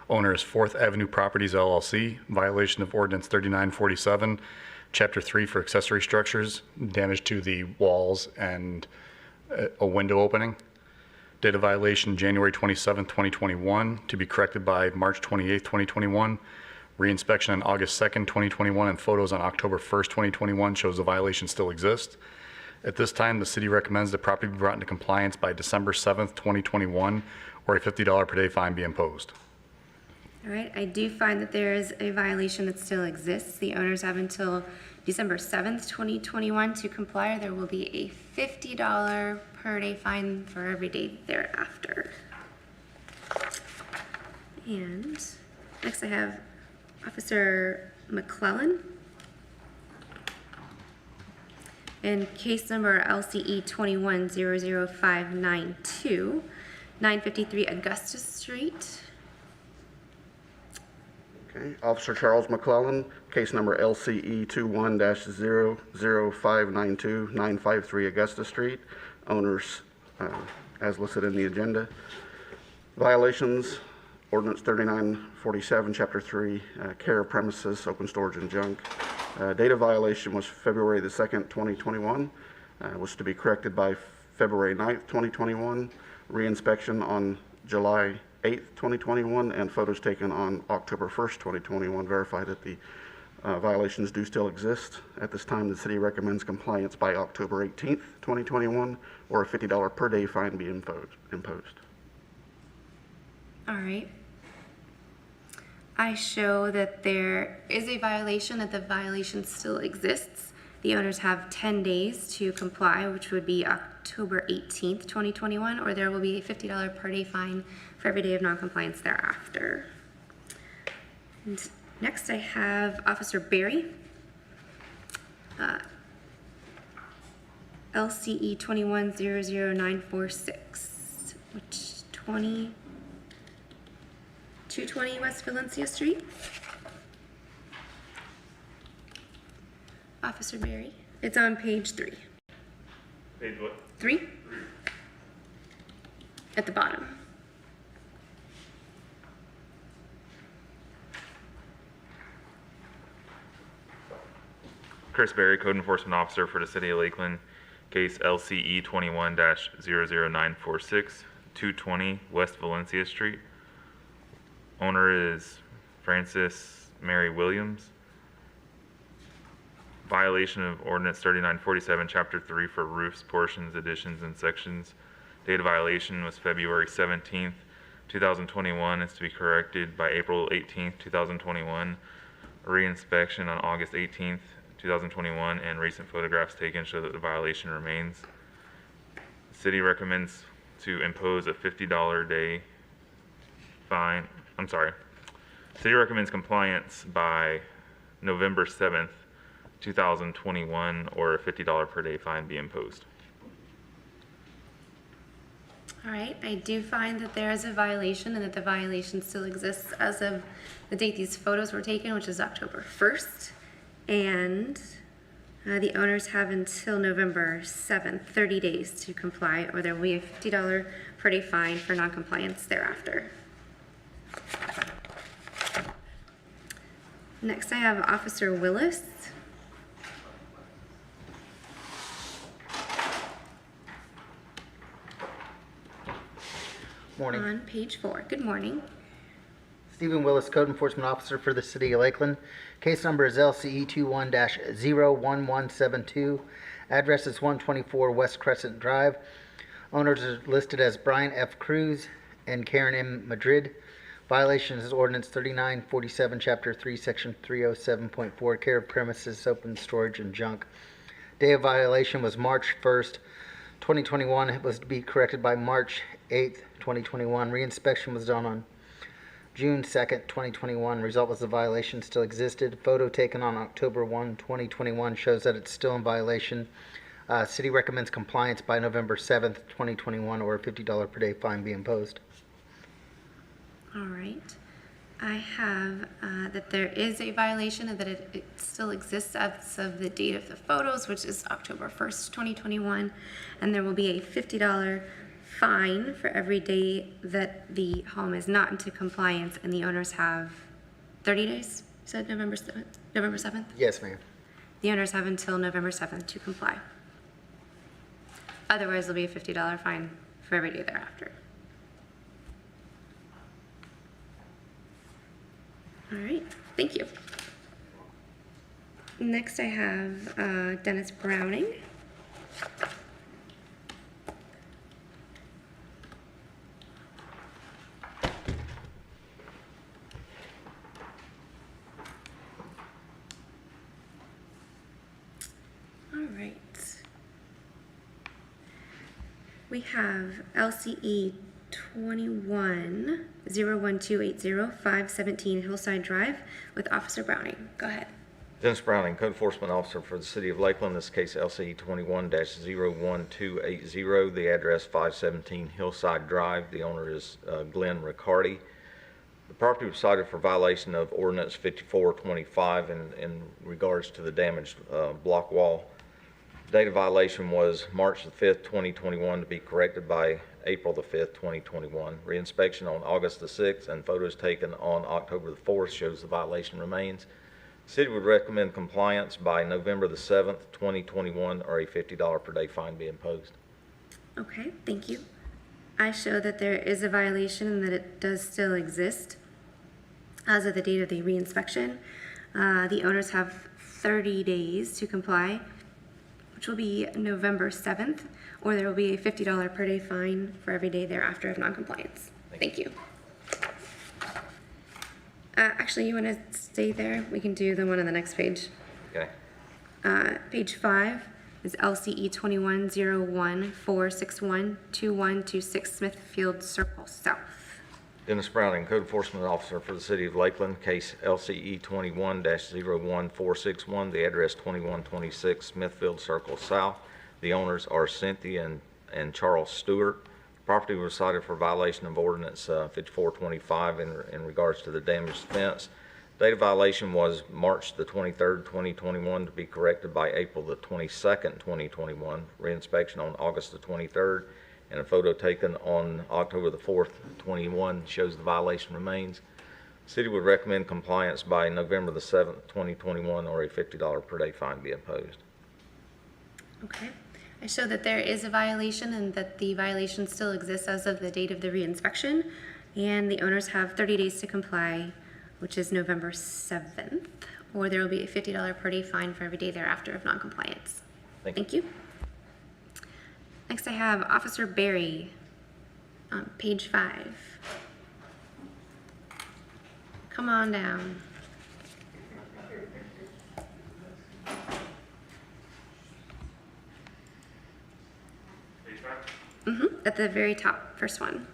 Owner is 4th Avenue Properties LLC. Violation of Ordinance 3947, Chapter 3 for accessory structures, damage to the walls and a window opening. Date of violation January 27, 2021, to be corrected by March 28, 2021. Reinspection on August 2nd, 2021, and photos on October 1st, 2021 shows the violation still exists. At this time, the city recommends the property be brought into compliance by December 7th, 2021, or a $50 per day fine be imposed. All right, I do find that there is a violation that still exists. The owners have until December 7th, 2021 to comply, or there will be a $50 per day fine for every day thereafter. And next I have Officer McClellan. And case number LCE 21-00592, 953 Augusta Street. Okay, Officer Charles McClellan, case number LCE 21-00592, 953 Augusta Street. Owners, as listed in the agenda. Violations, Ordinance 3947, Chapter 3, care of premises, open storage and junk. Date of violation was February the 2nd, 2021. Was to be corrected by February 9th, 2021. Reinspection on July 8th, 2021, and photos taken on October 1st, 2021 verify that the violations do still exist. At this time, the city recommends compliance by October 18th, 2021, or a $50 per day fine be imposed. All right. I show that there is a violation, that the violation still exists. The owners have 10 days to comply, which would be October 18th, 2021, or there will be a $50 per day fine for every day of noncompliance thereafter. And next I have Officer Berry. LCE 21-00946, which 220 West Valencia Street. Officer Berry. It's on page 3. Page what? 3? At the bottom. Chris Berry, Code Enforcement Officer for the City of Lakeland, case LCE 21-00946, 220 West Valencia Street. Owner is Francis Mary Williams. Violation of Ordinance 3947, Chapter 3 for roofs, portions, additions, and sections. Date of violation was February 17th, 2021. Is to be corrected by April 18th, 2021. Reinspection on August 18th, 2021, and recent photographs taken show that the violation remains. The city recommends to impose a $50 day fine. City recommends compliance by November 7th, 2021, or a $50 per day fine be imposed. All right, I do find that there is a violation and that the violation still exists as of the date these photos were taken, which is October 1st. And the owners have until November 7th, 30 days to comply, or there will be a $50 per day fine for noncompliance thereafter. Next, I have Officer Willis. Morning. On page 4. Good morning. Stephen Willis, Code Enforcement Officer for the City of Lakeland. Case number is LCE 21-01172. Address is 124 West Crescent Drive. Owners are listed as Brian F. Cruz and Karen M. Madrid. Violation is Ordinance 3947, Chapter 3, Section 307.4, care of premises, open storage, and junk. Day of violation was March 1st, 2021. It was to be corrected by March 8th, 2021. Reinspection was done on June 2nd, 2021. Result was the violation still existed. Photo taken on October 1, 2021 shows that it's still in violation. City recommends compliance by November 7th, 2021, or a $50 per day fine be imposed. All right. I have that there is a violation and that it still exists as of the date of the photos, which is October 1st, 2021, and there will be a $50 fine for every day that the home is not into compliance, and the owners have 30 days. You said November 7th? November 7th? Yes, ma'am. The owners have until November 7th to comply. Otherwise, there'll be a $50 fine for every day thereafter. All right, thank you. Next, I have Dennis Browning. All right. We have LCE 21-01280, 517 Hillside Drive with Officer Browning. Go ahead. Dennis Browning, Code Enforcement Officer for the City of Lakeland. This case LCE 21-01280. The address 517 Hillside Drive. The owner is Glenn Riccardi. The property was cited for violation of Ordinance 5425 in regards to the damaged block wall. Date of violation was March the 5th, 2021, to be corrected by April the 5th, 2021. Reinspection on August the 6th and photos taken on October the 4th shows the violation remains. City would recommend compliance by November the 7th, 2021, or a $50 per day fine be imposed. Okay, thank you. I show that there is a violation and that it does still exist as of the date of the reinspection. The owners have 30 days to comply, which will be November 7th, or there will be a $50 per day fine for every day thereafter of noncompliance. Thank you. Actually, you want to stay there? We can do the one on the next page. Okay. Page 5 is LCE 21-01461, 2126 Smithfield Circle South. Dennis Browning, Code Enforcement Officer for the City of Lakeland, case LCE 21-01461, the address 2126 Smithfield Circle South. The owners are Cynthia and Charles Stewart. The Property was cited for violation of ordinance 5425 in regards to the damaged fence. Date of violation was March the 23rd, 2021, to be corrected by April the 22nd, 2021. Reinspection on August the 23rd, and a photo taken on October the 4th, 21 shows the violation remains. City would recommend compliance by November the 7th, 2021, or a $50 per day fine be imposed. Okay. I show that there is a violation and that the violation still exists as of the date of the reinspection, and the owners have 30 days to comply, which is November 7th, or there will be a $50 per day fine for every day thereafter of noncompliance. Thank you. Next I have Officer Berry on page 5. Come on down. At the very top, first one.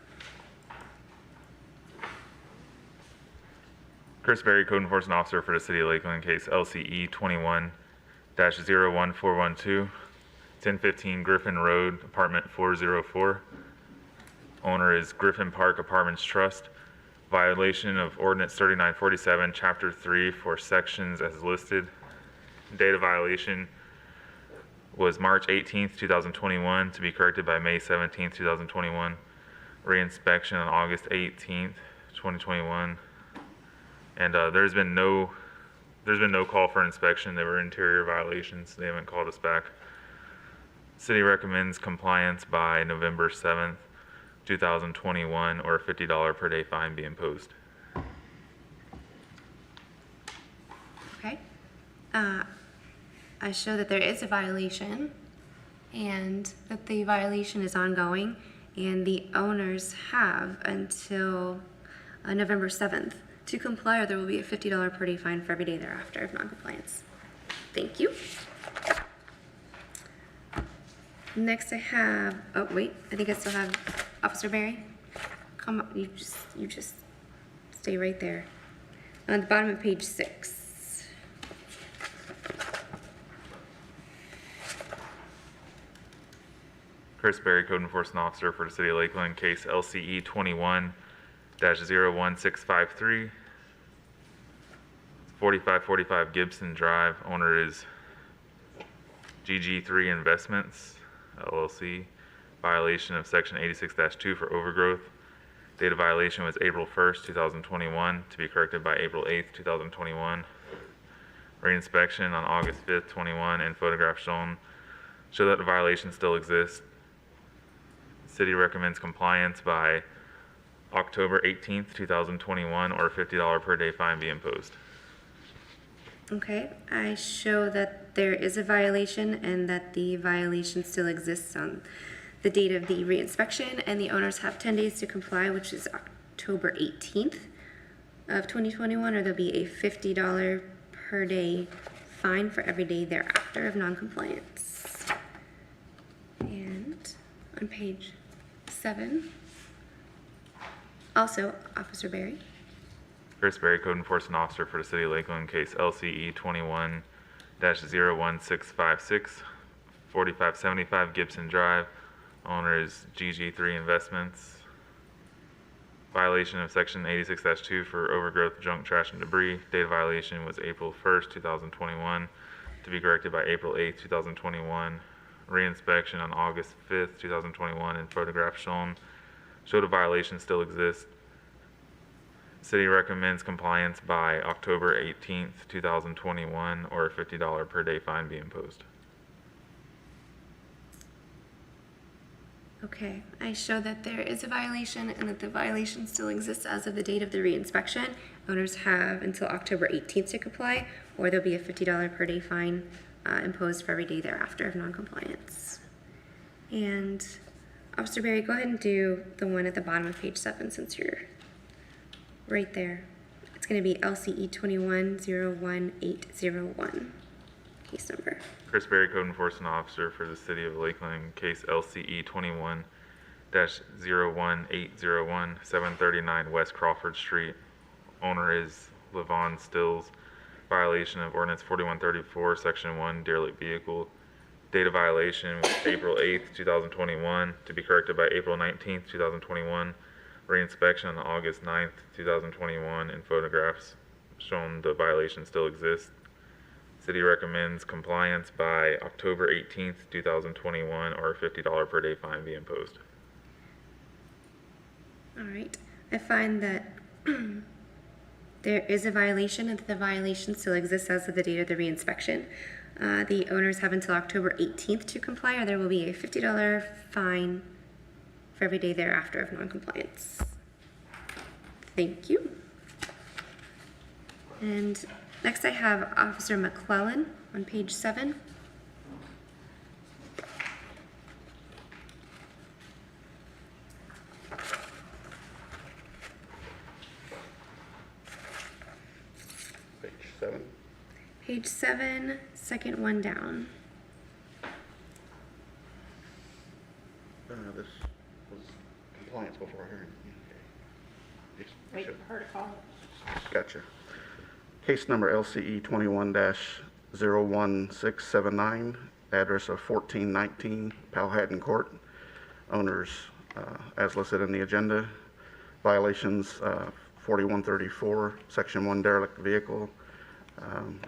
Chris Berry, Code Enforcement Officer for the City of Lakeland, case LCE 21-01412, 1015 Griffin Road, apartment 404. Owner is Griffin Park Apartments Trust. Violation of Ordinance 3947, Chapter 3 for sections as listed. Date of violation was March 18th, 2021, to be corrected by May 17th, 2021. Reinspection on August 18th, 2021. And there's been no call for inspection. They were interior violations. They haven't called us back. City recommends compliance by November 7th, 2021, or a $50 per day fine be imposed. Okay. I show that there is a violation and that the violation is ongoing, and the owners have until November 7th to comply, or there will be a $50 per day fine for every day thereafter of noncompliance. Thank you. Next I have, oh wait, I think I still have Officer Berry. Come on, you just stay right there. On the bottom of page 6. Chris Berry, Code Enforcement Officer for the City of Lakeland, case LCE 21-01653, 4545 Gibson Drive. Owner is GG3 Investments, LLC. Violation of Section 86-2 for overgrowth. Date of violation was April 1st, 2021, to be corrected by April 8th, 2021. Reinspection on August 5th, 21, and photographs shown show that the violation still exists. City recommends compliance by October 18th, 2021, or a $50 per day fine be imposed. Okay, I show that there is a violation and that the violation still exists on the date of the reinspection, and the owners have 10 days to comply, which is October 18th of 2021, or there'll be a $50 per day fine for every day thereafter of noncompliance. And on page 7, also Officer Berry. Chris Berry, Code Enforcement Officer for the City of Lakeland, case LCE 21-01656, 4575 Gibson Drive. Owner is GG3 Investments. Violation of Section 86-2 for overgrowth, junk, trash, and debris. Date of violation was April 1st, 2021, to be corrected by April 8th, 2021. Reinspection on August 5th, 2021, and photographs shown show the violation still exists. City recommends compliance by October 18th, 2021, or a $50 per day fine be imposed. Okay, I show that there is a violation and that the violation still exists as of the date of the reinspection. Owners have until October 18th to comply, or there'll be a $50 per day fine imposed for every day thereafter of noncompliance. And Officer Berry, go ahead and do the one at the bottom of page 7 since you're right there. It's going to be LCE 21-01801, case number. Chris Berry, Code Enforcement Officer for the City of Lakeland, case LCE 21-01801, 739 West Crawford Street. Owner is Levon Stills. Violation of Ordinance 4134, Section 1, derelict vehicle. Date of violation was April 8th, 2021, to be corrected by April 19th, 2021. Reinspection on August 9th, 2021, and photographs showing the violation still exists. City recommends compliance by October 18th, 2021, or a $50 per day fine be imposed. All right. I find that there is a violation and that the violation still exists as of the date of the reinspection. The owners have until October 18th to comply, or there will be a $50 fine for every day thereafter of noncompliance. Thank you. And next I have Officer McClellan on page 7. Page 7. Page 7, second one down. This was compliance before hearing. Okay. Wait for her to call. Gotcha. Case number LCE 21-01679, address of 1419 Powhatan Court. Owners, as listed in the agenda. Violations 4134, Section 1 derelict vehicle.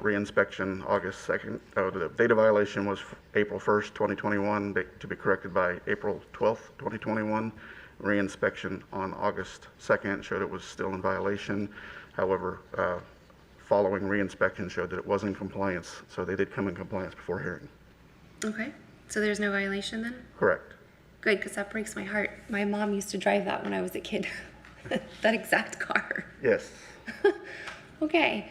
Reinspection August 2nd. The date of violation was April 1st, 2021, to be corrected by April 12th, 2021. Reinspection on August 2nd showed it was still in violation. However, following reinspection showed that it was in compliance, so they did come in compliance before hearing. Okay, so there's no violation then? Correct. Good, because that breaks my heart. My mom used to drive that when I was a kid. That exact car. Yes. Okay.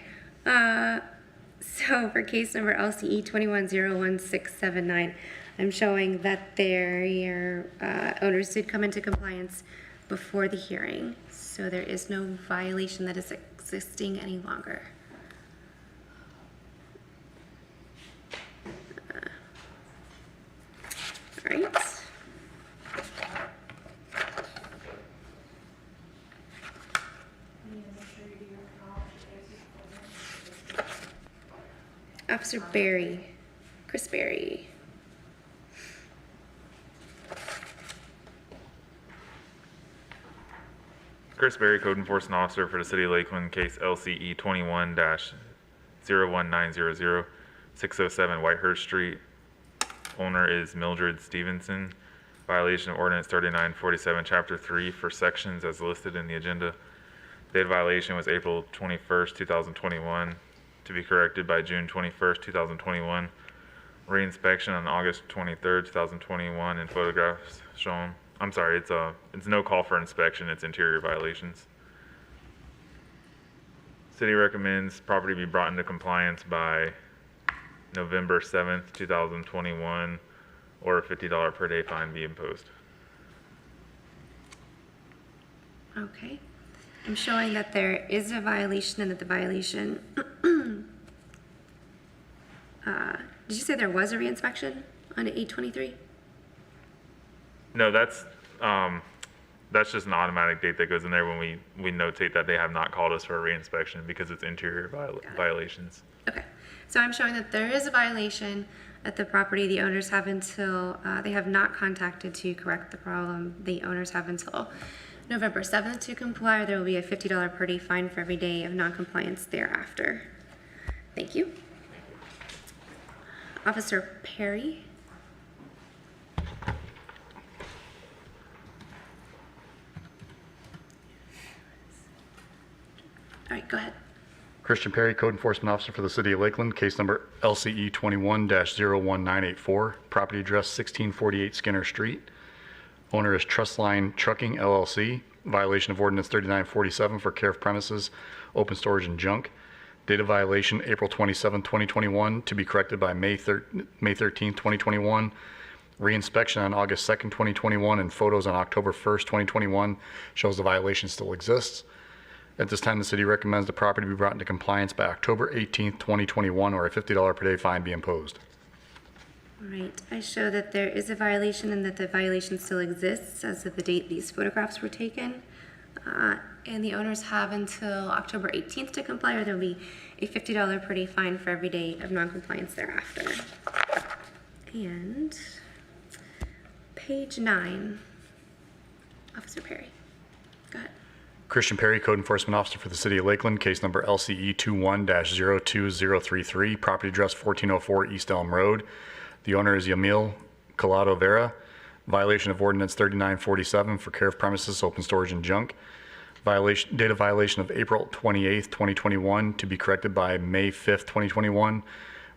So for case number LCE 21-01679, I'm showing that their owners did come into compliance before the hearing, so there is no violation that is existing any longer. All right. Officer Berry, Chris Berry. Chris Berry, Code Enforcement Officer for the City of Lakeland, case LCE 21-01900, 607 Whitehurst Street. Owner is Mildred Stevenson. Violation of Ordinance 3947, Chapter 3 for sections as listed in the agenda. Date of violation was April 21st, 2021, to be corrected by June 21st, 2021. Reinspection on August 23rd, 2021, and photographs shown. I'm sorry, it's no call for inspection, it's interior violations. City recommends property be brought into compliance by November 7th, 2021, or a $50 per day fine be imposed. Okay. I'm showing that there is a violation and that the violation, did you say there was a reinspection on 8/23? No, that's just an automatic date that goes in there when we notate that they have not called us for a reinspection because it's interior violations. Okay, so I'm showing that there is a violation at the property. The owners have until, they have not contacted to correct the problem. The owners have until November 7th to comply. There will be a $50 per day fine for every day of noncompliance thereafter. Thank you. Officer Perry. All right, go ahead. Christian Perry, Code Enforcement Officer for the City of Lakeland, case number LCE 21-01984, property address 1648 Skinner Street. Owner is Trustline Trucking LLC, violation of Ordinance 3947 for care of premises, open storage and junk. Date of violation April 27, 2021, to be corrected by May 13, 2021. Reinspection on August 2nd, 2021, and photos on October 1st, 2021 shows the violation still exists. At this time, the city recommends the property be brought into compliance by October 18th, 2021, or a $50 per day fine be imposed. All right, I show that there is a violation and that the violation still exists as of the date these photographs were taken. And the owners have until October 18th to comply, or there'll be a $50 per day fine for every day of noncompliance thereafter. And page 9, Officer Perry. Go ahead. Christian Perry, Code Enforcement Officer for the City of Lakeland, case number LCE 21-02033, property address 1404 East Elm Road. The owner is Yamil Collado Vera. Violation of Ordinance 3947 for care of premises, open storage, and junk. Date of violation of April 28th, 2021, to be corrected by May 5th, 2021.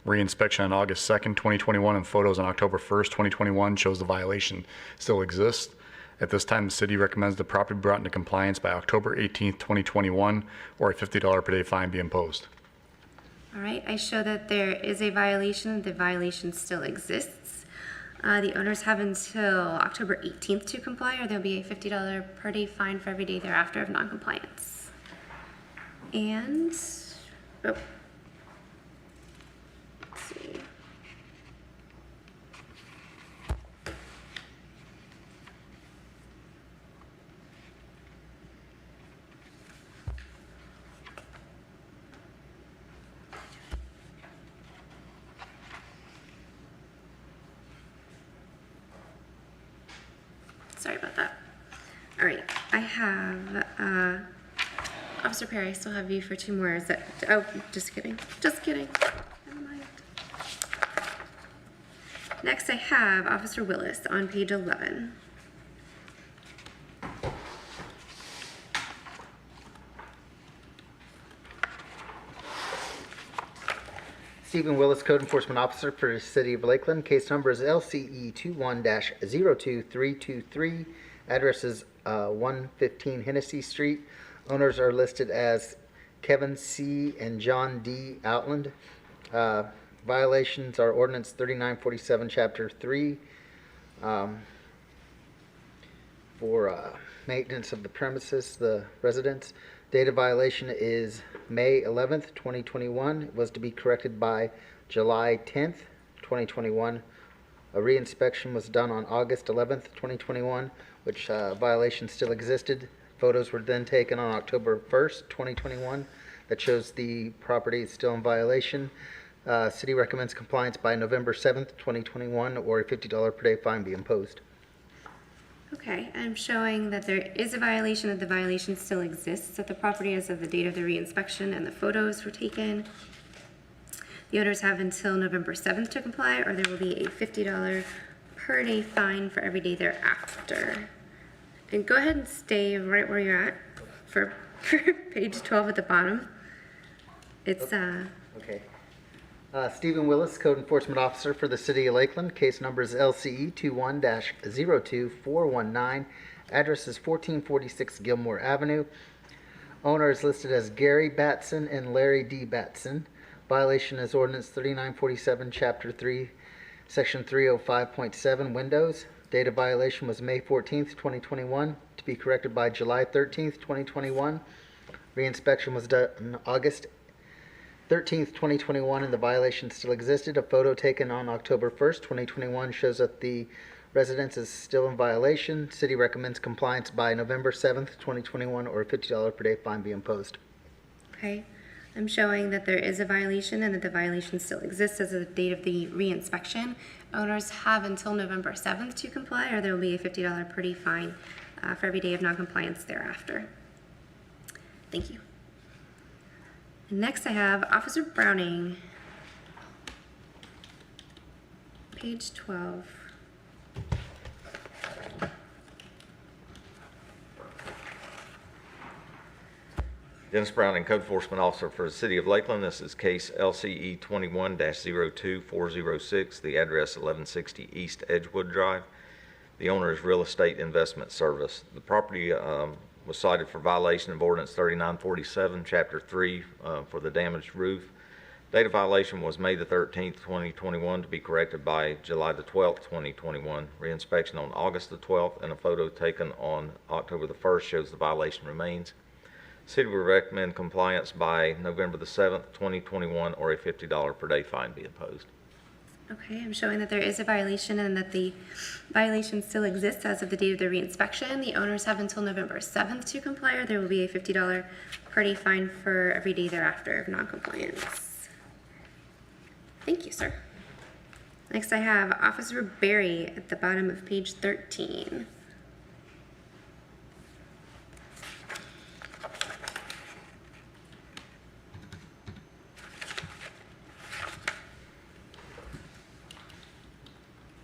Reinspection on August 2nd, 2021, and photos on October 1st, 2021 shows the violation still exists. At this time, the city recommends the property be brought into compliance by October 18th, 2021, or a $50 per day fine be imposed. All right, I show that there is a violation. The violation still exists. The owners have until October 18th to comply, or there'll be a $50 per day fine for every day thereafter of noncompliance. And, oh. Let's see. Sorry about that. All right, I have Officer Perry. I still have you for 2 more. Is that? Oh, just kidding. Just kidding. Never mind. Next, I have Officer Willis on page 11. Stephen Willis, Code Enforcement Officer for the City of Lakeland. Case number is LCE 21-02323. Address is 115 Hennessy Street. Owners are listed as Kevin C. and John D. Outland. Violations are Ordinance 3947, Chapter 3, for maintenance of the premises, the residence. Date of violation is May 11th, 2021. It was to be corrected by July 10th, 2021. A reinspection was done on August 11th, 2021, which violation still existed. Photos were then taken on October 1st, 2021. That shows the property is still in violation. City recommends compliance by November 7th, 2021, or a $50 per day fine be imposed. Okay, I'm showing that there is a violation, and the violation still exists at the property as of the date of the reinspection and the photos were taken. The owners have until November 7th to comply, or there will be a $50 per day fine for every day thereafter. And go ahead and stay right where you're at for page 12 at the bottom. It's Okay. Stephen Willis, Code Enforcement Officer for the City of Lakeland. Case number is LCE 21-02419. Address is 1446 Gilmore Avenue. Owner is listed as Gary Batson and Larry D. Batson. Violation is Ordinance 3947, Chapter 3, Section 305.7, Windows. Date of violation was May 14th, 2021, to be corrected by July 13th, 2021. Reinspection was done August 13th, 2021, and the violation still existed. A photo taken on October 1st, 2021 shows that the residence is still in violation. City recommends compliance by November 7th, 2021, or a $50 per day fine be imposed. okay. I'm showing that there is a violation and that the violation still exists as of the date of the reinspection. Owners have until November 7th to comply, or there will be a $50 per day fine for every day of noncompliance thereafter. Thank you. Next, I have Officer Browning, page 12. Dennis Browning, Code Enforcement Officer for the City of Lakeland. This is case LCE 21-02406, the address 1160 East Edgewood Drive. The owner is Real Estate Investment Service. The property was cited for violation of Ordinance 3947, Chapter 3, for the damaged roof. Date of violation was May the 13th, 2021, to be corrected by July the 12th, 2021. Reinspection on August the 12th, and a photo taken on October the 1st shows the violation remains. City would recommend compliance by November the 7th, 2021, or a $50 per day fine be imposed. Okay, I'm showing that there is a violation and that the violation still exists as of the date of the reinspection. The owners have until November 7th to comply, or there will be a $50 per day fine for every day thereafter of noncompliance. Thank you, sir. Next I have Officer Barry at the bottom of page 13.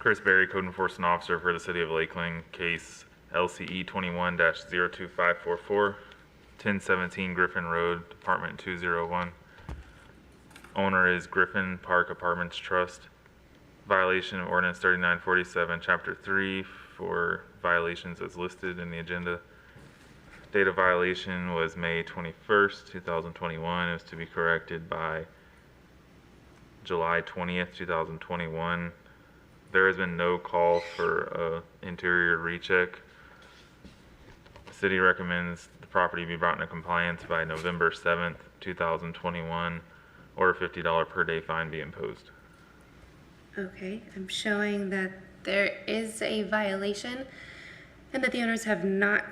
Chris Berry, Code Enforcement Officer for the City of Lakeland, case LCE 21-02544, 1017 Griffin Road, Apartment 201. Owner is Griffin Park Apartments Trust. Violation of Ordinance 3947, Chapter 3 for violations as listed in the agenda. Date of violation was May 21st, 2021. It was to be corrected by July 20th, 2021. There has been no call for interior recheck. The city recommends the property be brought into compliance by November 7th, 2021, or a $50 per day fine be imposed. Okay, I'm showing that there is a violation and that the owners have not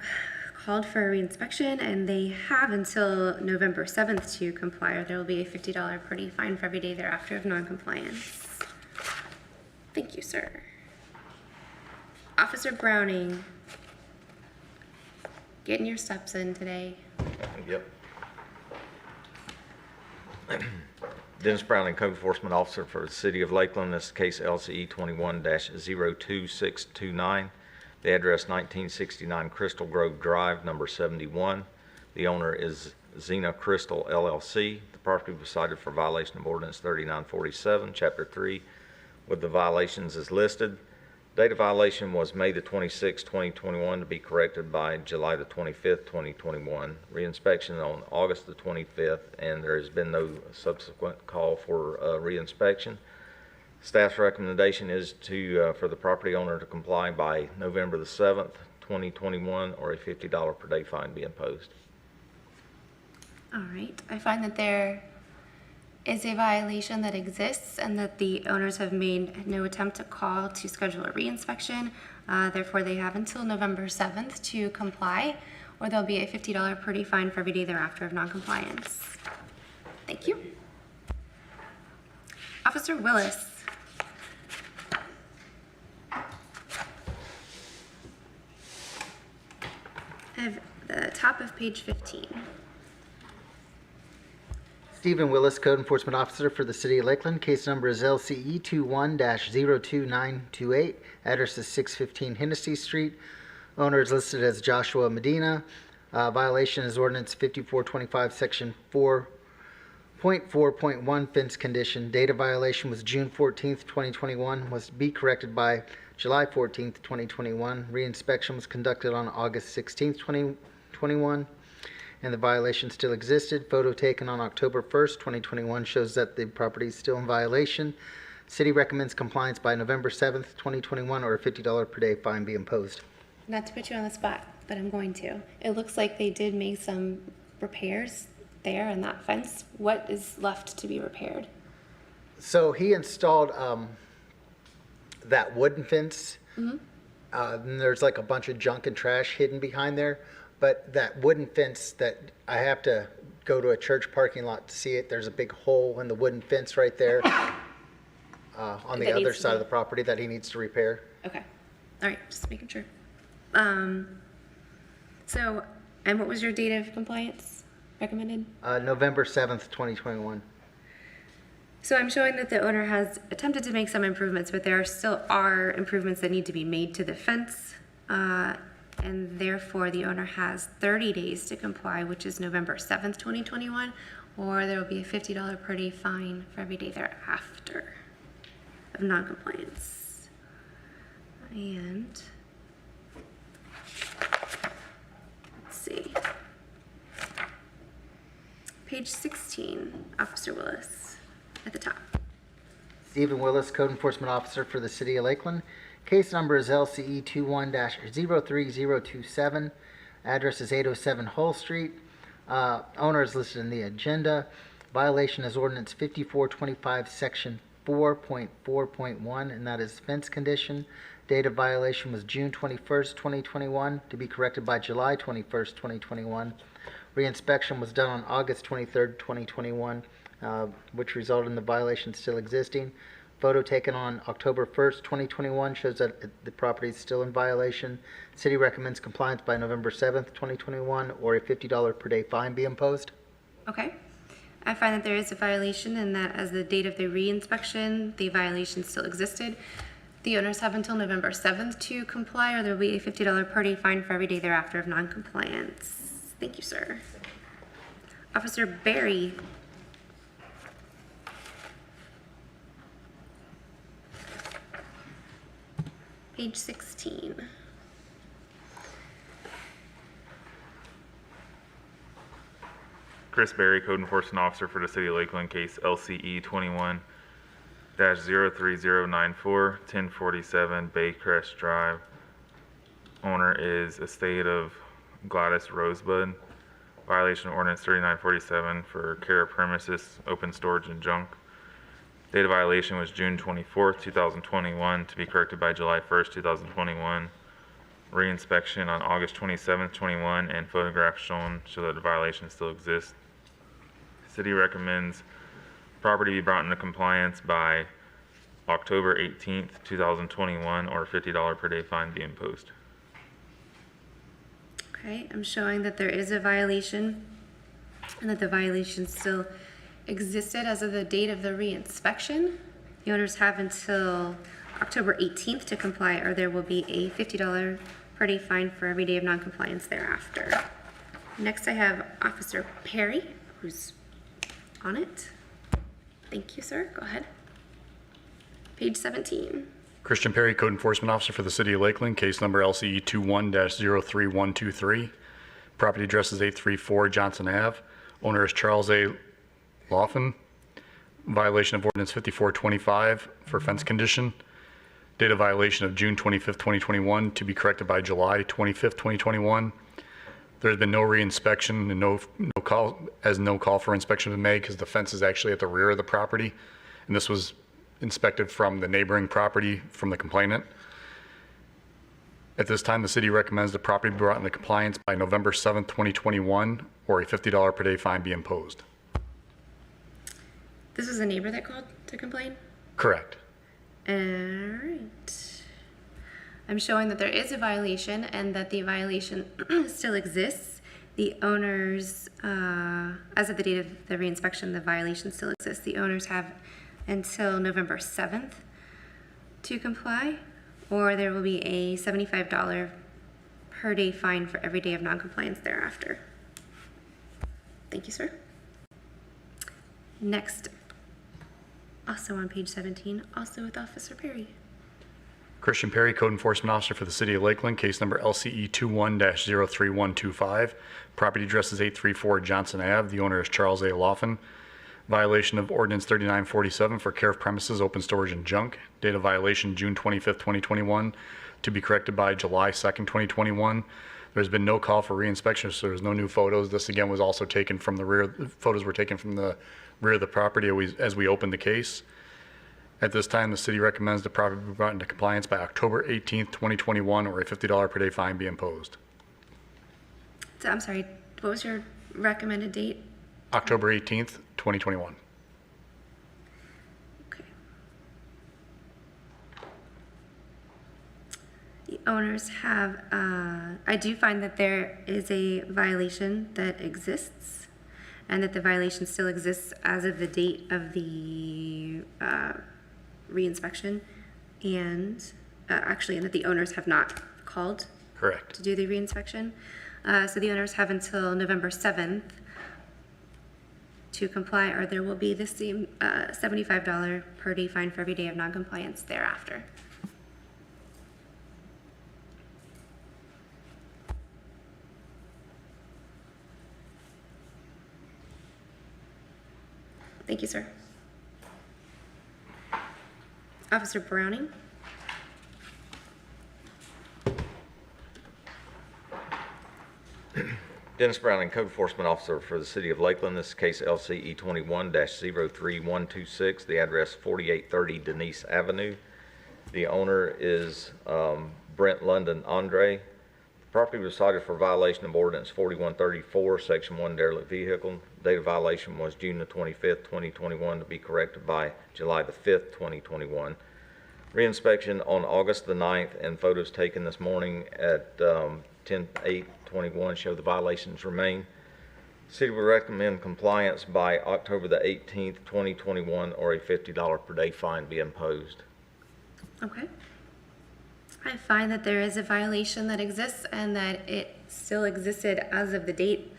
called for a reinspection, and they have until November 7th to comply, or there will be a $50 per day fine for every day thereafter of noncompliance. Thank you, sir. Officer Browning, getting your steps in today. Yep. Dennis Browning, Code Enforcement Officer for the City of Lakeland. This is case LCE 21-02629. The address 1969 Crystal Grove Drive, number 71. The owner is Xena Crystal LLC. The property was cited for violation of Ordinance 3947, Chapter 3, with the violations as listed. Date of violation was May the 26th, 2021, to be corrected by July the 25th, 2021. Reinspection on August the 25th, and there has been no subsequent call for reinspection. Staff's recommendation is for the property owner to comply by November the 7th, 2021, or a $50 per day fine be imposed. All right, I find that there is a violation that exists and that the owners have made no attempt to call to schedule a reinspection. Therefore, they have until November 7th to comply, or there'll be a $50 per day fine for every day thereafter of noncompliance. Thank you. Officer Willis. I have the top of page 15. Stephen Willis, Code Enforcement Officer for the City of Lakeland. Case number is LCE 21-02928. Address is 615 Hennessy Street. Owner is listed as Joshua Medina. Violation is Ordinance 5425, Section 4.4.1, fence condition. Date of violation was June 14th, 2021. Was to be corrected by July 14th, 2021. Reinspection was conducted on August 16th, 2021. And the violation still existed. Photo taken on October 1st, 2021 shows that the property is still in violation. City recommends compliance by November 7th, 2021, or a $50 per day fine be imposed. Not to put you on the spot, but I'm going to. It looks like they did make some repairs there in that fence. What is left to be repaired? So he installed that wooden fence. Mm-hmm. And there's like a bunch of junk and trash hidden behind there. But that wooden fence that I have to go to a church parking lot to see it, there's a big hole in the wooden fence right there on the other side of the property that he needs to repair. Okay. All right, just making sure. So, and what was your date of compliance recommended? November 7th, 2021. So I'm showing that the owner has attempted to make some improvements, but there still are improvements that need to be made to the fence. And therefore the owner has 30 days to comply, which is November 7th, 2021, or there will be a $50 per day fine for every day thereafter of noncompliance. And let's see. Page 16, Officer Willis at the top. Stephen Willis, Code Enforcement Officer for the City of Lakeland. Case number is LCE 21-03027. Address is 807 Hull Street. Owner is listed in the agenda. Violation is Ordinance 5425, Section 4.4.1, and that is fence condition. Date of violation was June 21st, 2021, to be corrected by July 21st, 2021. Reinspection was done on August 23rd, 2021, which resulted in the violation still existing. photo taken on October 1st, 2021 shows that the property is still in violation. City recommends compliance by November 7th, 2021, or a $50 per day fine be imposed. Okay. I find that there is a violation and that as the date of the re-inspection, the violation still existed. The owners have until November 7th to comply, or there will be a $50 per day fine for every day thereafter of non-compliance. Thank you, sir. Officer Barry. Page 16. Chris Berry, Code Enforcement Officer for the City of Lakeland, case LCE 21-03094, 1047 Baycrest Drive. Owner is estate of Gladys Rosebud. Violation of ordinance 3947 for care of premises, open storage, and junk. Date of violation was June 24th, 2021, to be corrected by July 1st, 2021. Re-inspection on August 27th, 21, and photographs shown show that the violation still exists. City recommends property be brought into compliance by October 18th, 2021, or a $50 per day fine be imposed. Okay, I'm showing that there is a violation and that the violation still existed as of the date of the re-inspection. The owners have until October 18th to comply, or there will be a $50 per day fine for every day of non-compliance thereafter. Next, I have Officer Perry, who's on it. Thank you, sir. Go ahead. Page 17. Christian Perry, Code Enforcement Officer for the City of Lakeland, case number LCE 21-03123. Property address is 834 Johnson Ave. Owner is Charles A. Laughlin. Violation of ordinance 5425 for fence condition. Date of violation of June 25th, 2021, to be corrected by July 25th, 2021. There has been no re-inspection and no call for inspection was made because the fence is actually at the rear of the property, and this was inspected from the neighboring property from the complainant. At this time, the city recommends the property be brought into compliance by November 7th, 2021, or a $50 per day fine be imposed. This was a neighbor that called to complain? Correct. All right. I'm showing that there is a violation and that the violation still exists. The owners, as of the date of the reinspection, the violation still exists. The owners have until November 7th to comply, or there will be a $75 per day fine for every day of noncompliance thereafter. Thank you, sir. Next, also on page 17, also with Officer Perry. Christian Perry, Code Enforcement Officer for the City of Lakeland, case number LCE 21-03125. Property address is 834 Johnson Ave. The owner is Charles A. Laughlin. Violation of ordinance 3947 for care of premises, open storage, and junk. Date of violation June 25th, 2021, to be corrected by July 2nd, 2021. There's been no call for re-inspection, so there's no new photos. This again was also taken from the rear. Photos were taken from the rear of the property as we opened the case. At this time, the city recommends the property be brought into compliance by October 18th, 2021, or a $50 per day fine be imposed. So, I'm sorry, what was your recommended date? October 18th, 2021. Okay. The owners have, I do find that there is a violation that exists and that the violation still exists as of the date of the re-inspection, and actually, and that the owners have not called Correct. to do the re-inspection. So the owners have until November 7th to comply, or there will be the same $75 per day fine for every day of noncompliance thereafter. Thank you, sir. Officer Browning. Dennis Browning, Code Enforcement Officer for the City of Lakeland. This is case LCE 21-03126. The address 4830 Denise Avenue. The owner is Brent London Andre. The Property was cited for violation of ordinance 4134, section 1, derelict vehicle. Date of violation was June the 25th, 2021, to be corrected by July the 5th, 2021. Reinspection on August the 9th and photos taken this morning at 10/8/21 show the violations remain. City would recommend compliance by October the 18th, 2021, or a $50 per day fine be imposed. Okay. I find that there is a violation that exists and that it still existed as of the date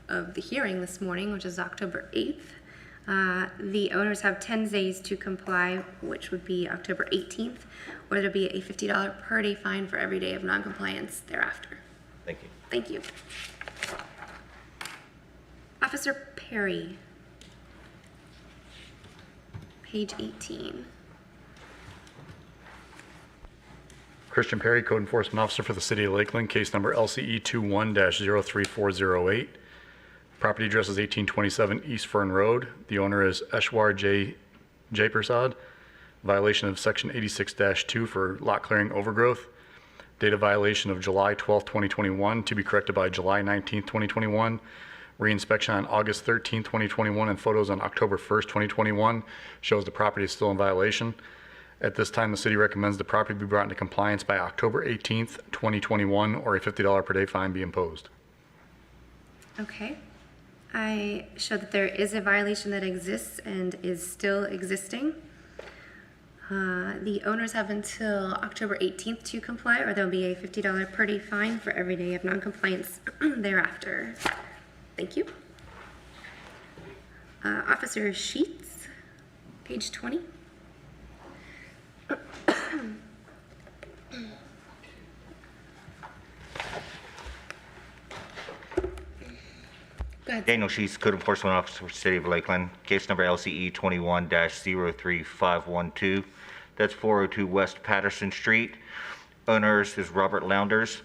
of the hearing this morning, which is October 8th. The owners have 10 days to comply, which would be October 18th, or there'll be a $50 per day fine for every day of noncompliance thereafter. Thank you. Thank you. Officer Perry, page 18. Christian Perry, Code Enforcement Officer for the City of Lakeland, case number LCE 21-03408. Property address is 1827 East Fern Road. The owner is Eshwar J. Prasad. Violation of Section 86-2 for lot clearing overgrowth. Date of violation of July 12, 2021, to be corrected by July 19, 2021. Reinspection on August 13, 2021, and photos on October 1st, 2021 shows the property is still in violation. At this time, the city recommends the property be brought into compliance by October 18th, 2021, or a $50 per day fine be imposed. Okay. I show that there is a violation that exists and is still existing. The owners have until October 18th to comply, or there'll be a $50 per day fine for every day of noncompliance thereafter. Thank you. Officer Sheets, page 20. Go ahead. Daniel Sheets, Code Enforcement Officer for City of Lakeland, case number LCE 21-03512. That's 402 West Patterson Street. Owners is Robert Lounders.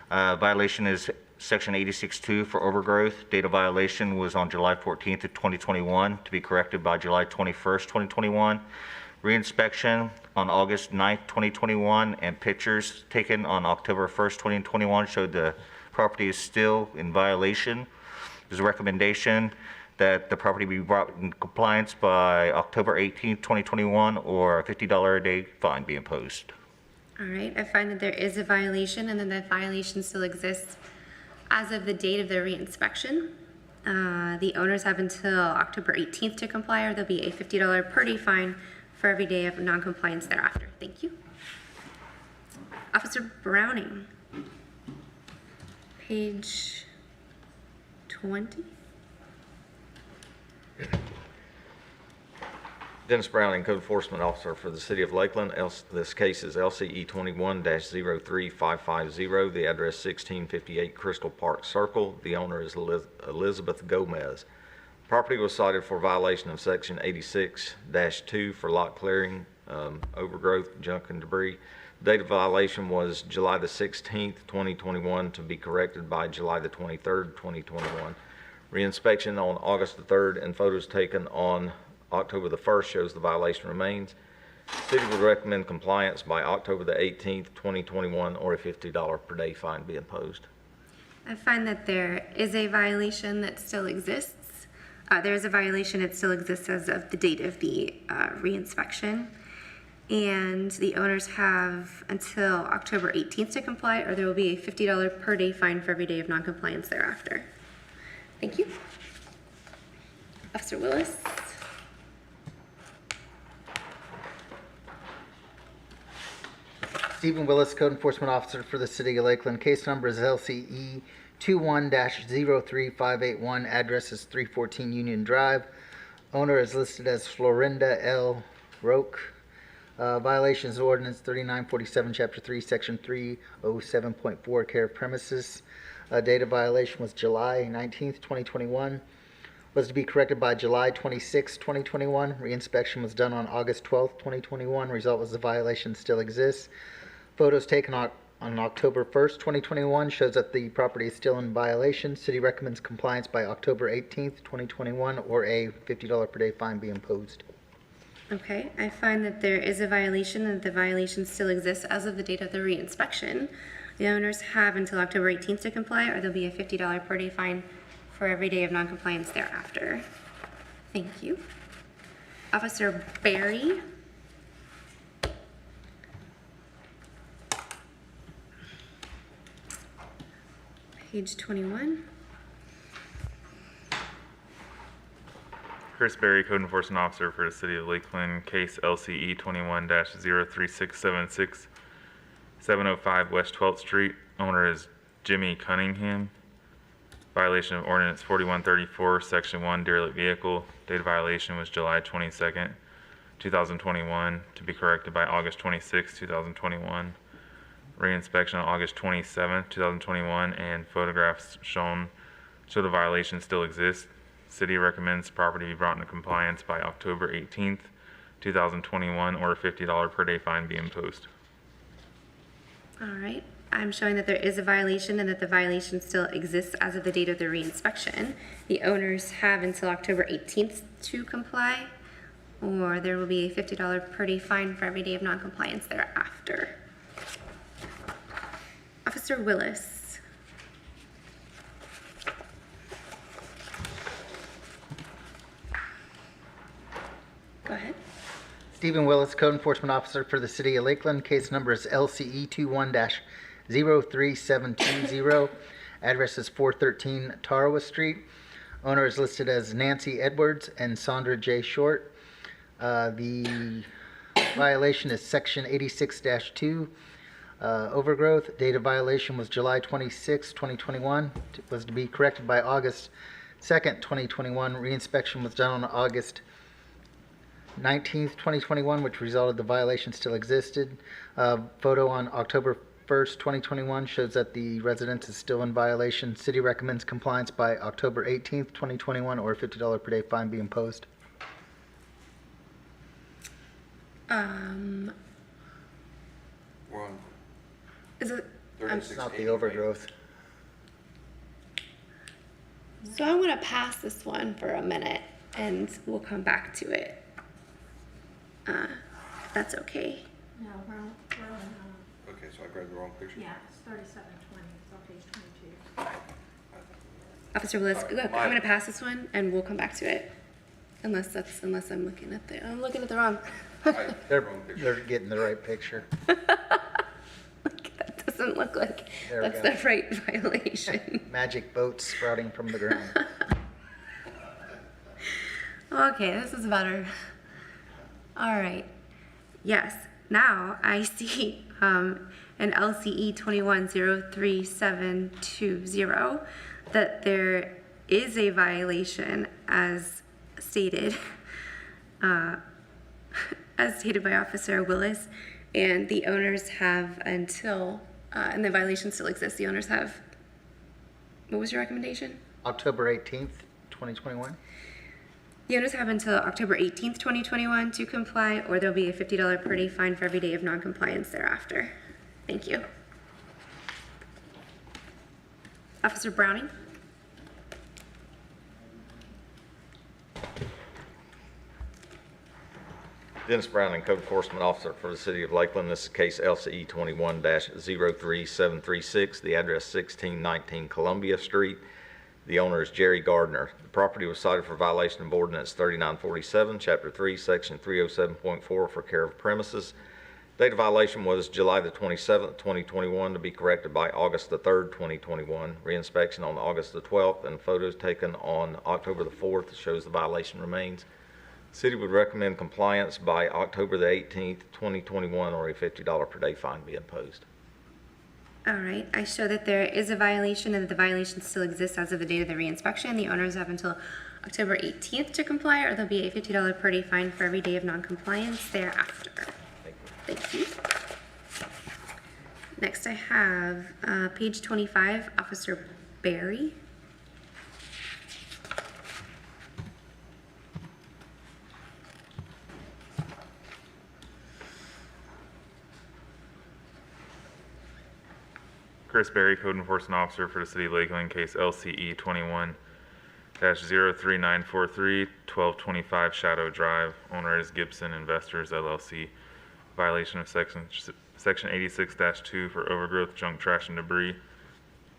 Violation is Section 86-2 for overgrowth. Date of violation was on July 14th of 2021, to be corrected by July 21st, 2021. Reinspection on August 9th, 2021, and pictures taken on October 1st, 2021 showed the property is still in violation. There's a recommendation that the property be brought in compliance by October 18th, 2021, or a $50 a day fine be imposed. All right, I find that there is a violation and then that violation still exists as of the date of the reinspection. The owners have until October 18th to comply, or there'll be a $50 per day fine for every day of noncompliance thereafter. Thank you. Officer Browning, page 20. Dennis Browning, Code Enforcement Officer for the City of Lakeland. This case is LCE 21-03550. The address 1658 Crystal Park Circle. The owner is Elizabeth Gomez. Property was cited for violation of Section 86-2 for lot clearing, overgrowth, junk, and debris. The date of violation was July the 16th, 2021, to be corrected by July the 23rd, 2021. Reinspection on August the 3rd and photos taken on October the 1st shows the violation remains. City would recommend compliance by October the 18th, 2021, or a $50 per day fine be imposed. I find that there is a violation that still exists. There is a violation that still exists as of the date of the reinspection. And the owners have until October 18th to comply, or there will be a $50 per day fine for every day of noncompliance thereafter. Thank you. Officer Willis. Stephen Willis, Code Enforcement Officer for the City of Lakeland. Case number is LCE 21-03581. Address is 314 Union Drive. Owner is listed as Florinda L. Roque. Violations of Ordinance 3947, Chapter 3, Section 307.4, care of premises. Date of violation was July 19th, 2021. Was to be corrected by July 26, 2021. Reinspection was done on August 12th, 2021. Result was the violation still exists. Photos taken on October 1st, 2021 shows that the property is still in violation. City recommends compliance by October 18th, 2021, or a $50 per day fine be imposed. Okay, I find that there is a violation and that the violation still exists as of the date of the reinspection. The owners have until October 18th to comply, or there'll be a $50 per day fine for every day of noncompliance thereafter. Thank you. Officer Barry. Page 21. Chris Berry, Code Enforcement Officer for the City of Lakeland, case LCE 21-03676, 705 West 12th Street. Owner is Jimmy Cunningham. Violation of Ordinance 4134, Section 1, derelict vehicle. Date of violation was July 22nd, 2021, to be corrected by August 26, 2021. Reinspection on August 27th, 2021, and photographs show the violation still exists. City recommends the property be brought into compliance by October 18th, 2021, or a $50 per day fine be imposed. All right. I'm showing that there is a violation and that the violation still exists as of the date of the reinspection. The owners have until October 18th to comply, or there will be a $50 per day fine for every day of noncompliance thereafter. Officer Willis. Go ahead. Stephen Willis, Code Enforcement Officer for the City of Lakeland. Case number is LCE 21-03720. Address is 413 Tarawa Street. Owner is listed as Nancy Edwards and Sandra J. Short. The violation is Section 86-2. Overgrowth. Date of violation was July 26, 2021. It was to be corrected by August 2nd, 2021. Reinspection was done on August 19th, 2021, which resulted the violation still existed. Photo on October 1st, 2021 shows that the residence is still in violation. City recommends compliance by October 18th, 2021, or a $50 per day fine be imposed. We're on Is it? 3680, Not the right? overgrowth. So I'm going to pass this one for a minute and we'll come back to it. If that's okay. No, we're on, Okay, so I grabbed the wrong picture? yeah, it's 3720, it's on page 22. Officer Willis, Sorry, look, I'm my- going to pass this one and we'll come back to it. Unless I'm looking at the wrong. They're getting the right picture. That doesn't look like There we that's go. the right violation. Magic boats sprouting from the ground. Okay, this is better. All right. Yes. Now I see an LCE 21-03720 that there is a violation as stated by Officer Willis, and the owners have until, and the violation still exists. The owners have, what was your recommendation? October 18th, 2021. The owners have until October 18th, 2021 to comply, or there'll be a $50 per day fine for every day of noncompliance thereafter. Thank you. Officer Browning? Dennis Browning, Code Enforcement Officer for the City of Lakeland. This is case LCE 21-03736. The address 1619 Columbia Street. The owner is Jerry Gardner. The property was cited for violation of Ordinance 3947, Chapter 3, Section 307.4 for care of premises. Date of violation was July the 27th, 2021, to be corrected by August the 3rd, 2021. Reinspection on August the 12th, and photos taken on October the 4th shows the violation remains. City would recommend compliance by October the 18th, 2021, or a $50 per day fine be imposed. All right, I show that there is a violation and that the violation still exists as of the date of the reinspection. The owners have until October 18th to comply, or there'll be a $50 per day fine for every day of noncompliance thereafter. Thank you. Next I have page 25, Officer Barry. Chris Berry, Code Enforcement Officer for the City of Lakeland, case LCE 21-03943, 1225 Shadow Drive. Owner is Gibson Investors LLC. violation of section 86-2 for overgrowth, junk, trash, and debris.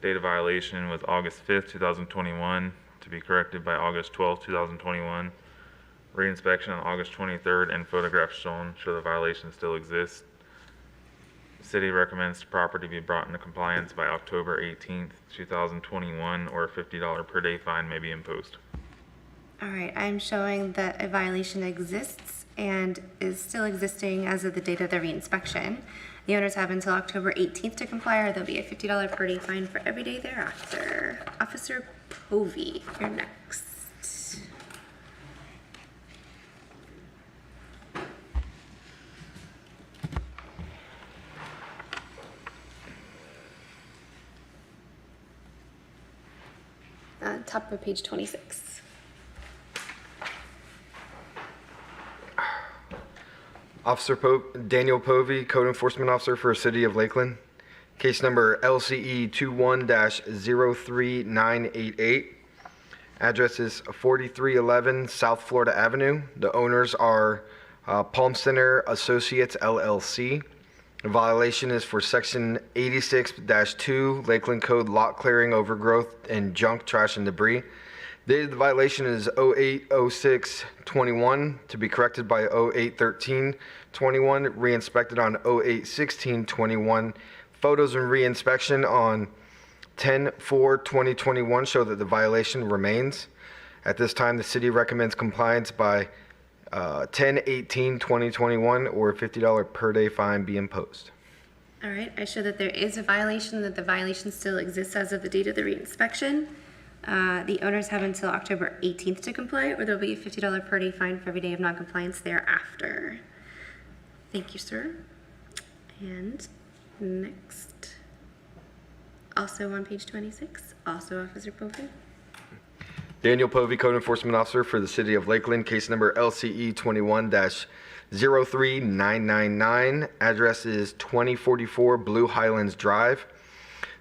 Date of violation was August 5th, 2021, to be corrected by August 12th, 2021. Reinspection on August 23rd and photographs shown show the violation still exists. The city recommends the property be brought into compliance by October 18th, 2021, or a $50 per day fine may be imposed. All right, I'm showing that a violation exists and is still existing as of the date of the reinspection. The owners have until October 18th to comply, or there'll be a $50 per day fine for every day thereafter. Officer Povey, you're next. Top of page 26. Daniel Povey, Code Enforcement Officer for City of Lakeland. Case number LCE 21-03988. Address is 4311 South Florida Avenue. The owners are Palm Center Associates LLC. The violation is for section 86-2 Lakeland Code lot clearing, overgrowth, and junk, trash, and debris. Date of the violation is 08/06/21 to be corrected by 08/13/21, re-inspected on 08/16/21. Photos and re-inspection on 10/4/2021 show that the violation remains. At this time, the city recommends compliance by 10/18/2021 or a $50 per day fine be imposed. All right, I show that there is a violation, that the violation still exists as of the date of the reinspection. The owners have until October 18th to comply, or there'll be a $50 per day fine for every day of noncompliance thereafter. Thank you, sir. And next, also on page 26, also Officer Povey. Daniel Povey, Code Enforcement Officer for the City of Lakeland, case number LCE 21-03999. Address is 2044 Blue Highlands Drive.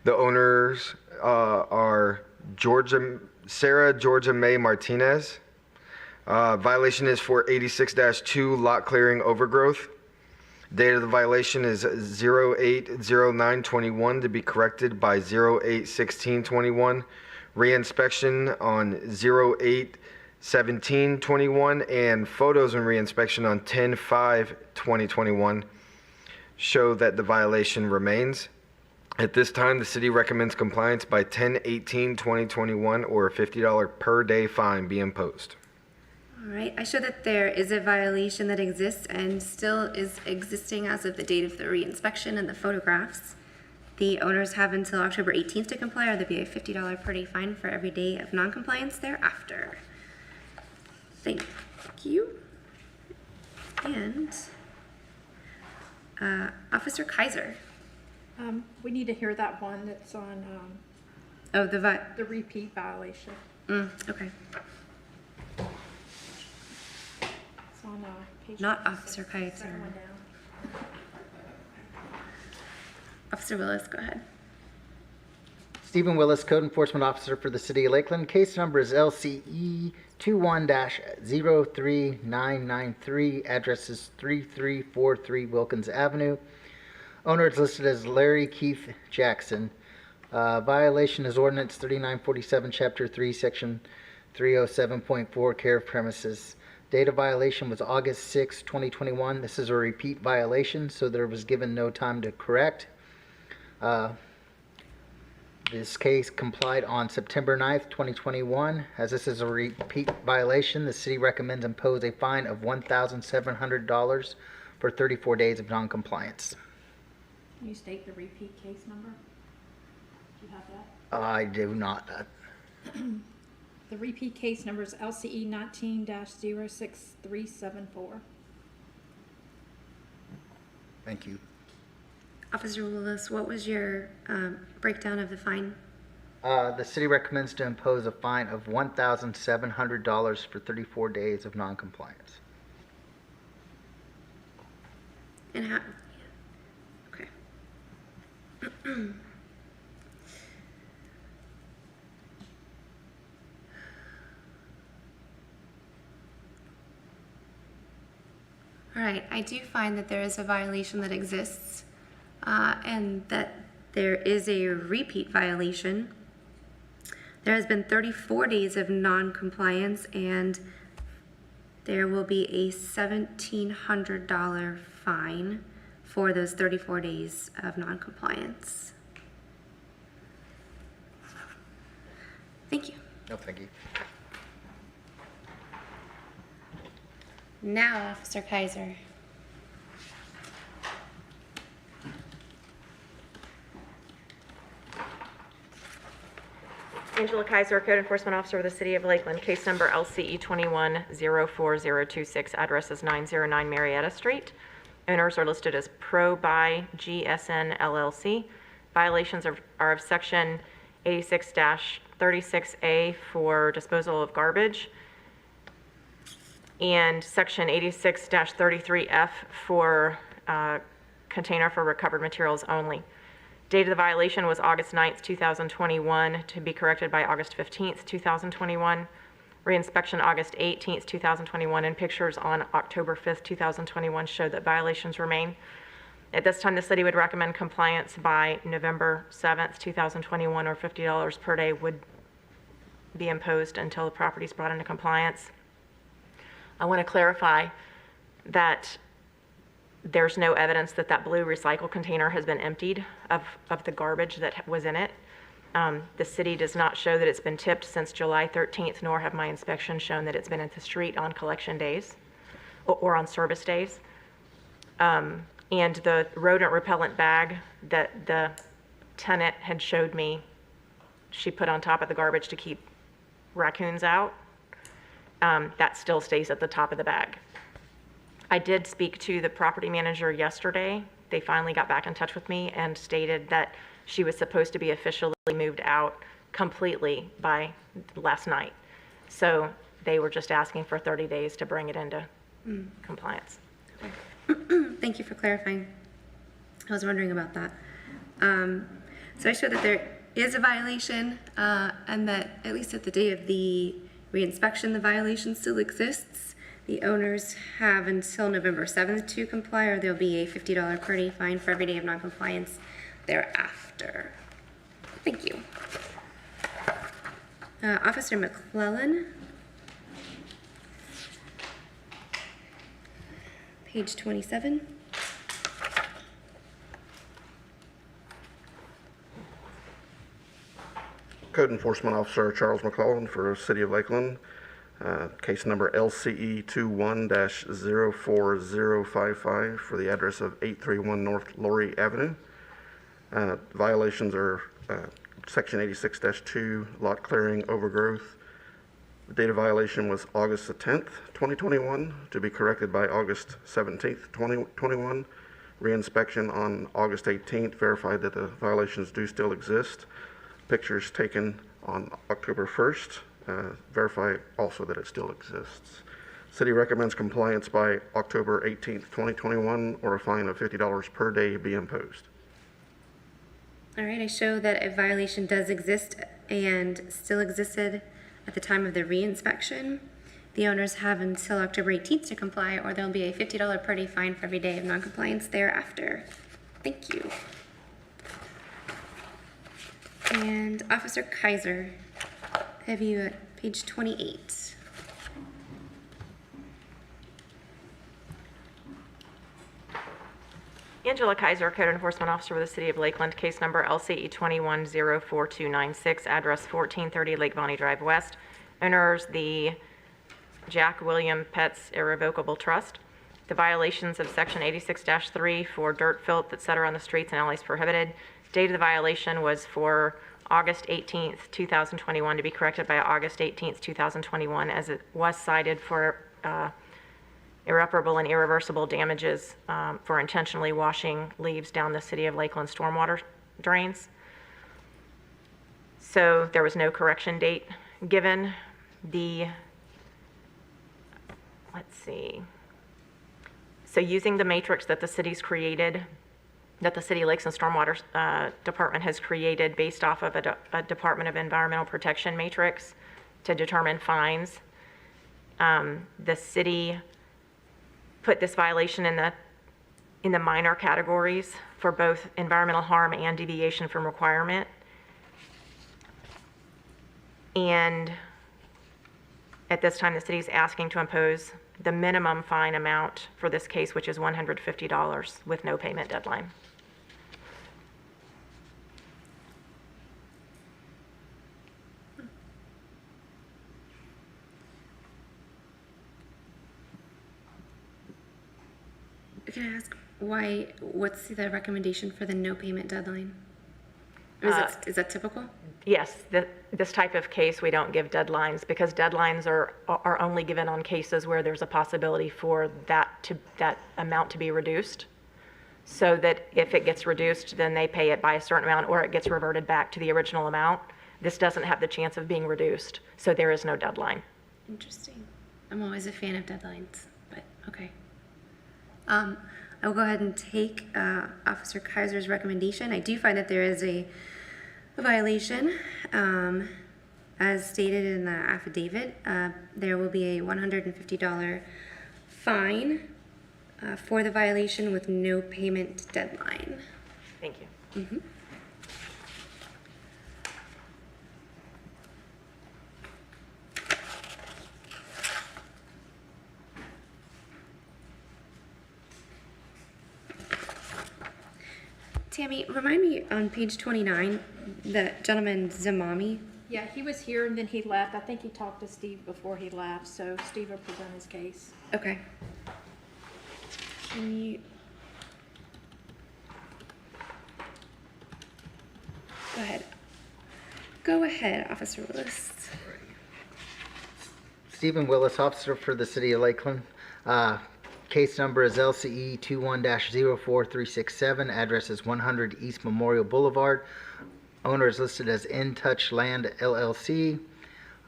The owners are Sarah Georgia May Martinez. Violation is for 86-2 lot clearing, overgrowth. Date of the violation is 08/09/21 to be corrected by 08/16/21. Re-inspection on 08/17/21 and photos and re-inspection on 10/5/2021 show that the violation remains. At this time, the city recommends compliance by 10/18/2021 or a $50 per day fine be imposed. All right, I show that there is a violation that exists and still is existing as of the date of the reinspection and the photographs. The owners have until October 18th to comply, or there'll be a $50 per day fine for every day of noncompliance thereafter. Thank you. And Officer Kaiser. We need to hear that one that's on, the repeat violation. Okay. It's on, page. Not Officer Kaiser. Second one down. Officer Willis, go ahead. Stephen Willis, Code Enforcement Officer for the City of Lakeland. Case number is LCE 21-03993. Address is 3343 Wilkins Avenue. Owner is listed as Larry Keith Jackson. Violation is ordinance 3947, Chapter 3, Section 307.4, care of premises. Date of violation was August 6, 2021. This is a repeat violation, so there was given no time to correct. This case complied on September 9th, 2021. As this is a repeat violation, the city recommends impose a fine of $1,700 for 34 days of noncompliance. Can you state the repeat case number? Do you have that? I do not. The repeat case number is LCE 19-06374. Thank you. Officer Willis, what was your breakdown of the fine? The city recommends to impose a fine of $1,700 for 34 days of noncompliance. And how? Okay. All right, I do find that there is a violation that exists, and that there is a repeat violation. There has been 34 days of non-compliance, and there will be a $1,700 fine for those 34 days of non-compliance. Thank you. No, thank you. Now, Officer Kaiser. Angela Kaiser, Code Enforcement Officer with the City of Lakeland. Case number LCE 21-04026. Address is 909 Marietta Street. Owners are listed as Pro by GSN LLC. Violations are of Section 86-36A for disposal of garbage, and Section 86-33F for container for recovered materials only. Date of the violation was August 9th, 2021, to be corrected by August 15th, 2021. Reinspection August 18th, 2021, and pictures on October 5th, 2021 showed that violations remain. At this time, the city would recommend compliance by November 7th, 2021, or $50 per day would be imposed until the property is brought into compliance. I want to clarify that there's no evidence that that blue recycle container has been emptied of the garbage that was in it. The city does not show that it's been tipped since July 13th, nor have my inspections shown that it's been at the street on collection days or on service days. And the rodent repellent bag that the tenant had showed me, she put on top of the garbage to keep raccoons out, that still stays at the top of the bag. I did speak to the property manager yesterday. They finally got back in touch with me and stated that she was supposed to be officially moved out completely by last night. So they were just asking for 30 days to bring it into compliance. Thank you for clarifying. I was wondering about that. So I showed that there is a violation, and that at least at the day of the reinspection, the violation still exists. The owners have until November 7th to comply, or there'll be a $50 per day fine for every day of noncompliance thereafter. Thank you. Officer McClellan. Page 27. Code Enforcement Officer Charles McClellan for City of Lakeland. Case number LCE 21-04055 for the address of 831 North Laurie Avenue. Violations are Section 86-2, lot clearing, overgrowth. The date of violation was August the 10th, 2021, to be corrected by August 17th, 2021. Reinspection on August 18th verified that the violations do still exist. Pictures taken on October 1st verify also that it still exists. City recommends compliance by October 18th, 2021, or a fine of $50 per day be imposed. All right, I show that a violation does exist and still existed at the time of the reinspection. The owners have until October 18th to comply, or there'll be a $50 per day fine for every day of noncompliance thereafter. Thank you. And Officer Kaiser, have you at page 28. Angela Kaiser, Code Enforcement Officer with the City of Lakeland. Case number LCE 21-04296. Address 1430 Lake Bonnie Drive West. Owners the Jack William Pets Irrevocable Trust. The violations of Section 86-3 for dirt, filth, etc. on the streets and alleys prohibited. Date of the violation was for August 18th, 2021, to be corrected by August 18th, 2021, as it was cited for irreparable and irreversible damages for intentionally washing leaves down the City of Lakeland stormwater drains. So there was no correction date given. Let's see. So using the matrix that the city's created, that the City Lakes and Stormwater Department has created based off of a Department of Environmental Protection matrix to determine fines, the city put this violation in the minor categories for both environmental harm and deviation from requirement. And at this time, the city is asking to impose the minimum fine amount for this case, which is $150 with no payment deadline. Can I ask what's the recommendation for the no payment deadline? Or is that typical? Yes, this type of case, we don't give deadlines because deadlines are only given on cases where there's a possibility for that amount to be reduced. So that if it gets reduced, then they pay it by a certain amount or it gets reverted back to the original amount. This doesn't have the chance of being reduced, so there is no deadline. Interesting. I'm always a fan of deadlines, but okay. I'll go ahead and take Officer Kaiser's recommendation. I do find that there is a violation. As stated in the affidavit, there will be a $150 fine for the violation with no payment deadline. Thank you. Mm-hmm. Tammy, remind me on page 29, the gentleman Zamami. Yeah, he was here and then he left. I think he talked to Steve before he left, so Steve will present his case. Okay. Can you go ahead, Officer Willis. Stephen Willis, officer for the city of Lakeland. Case number is LCE 21-04367. Address is 100 East Memorial Boulevard. Owner is listed as In Touch Land LLC.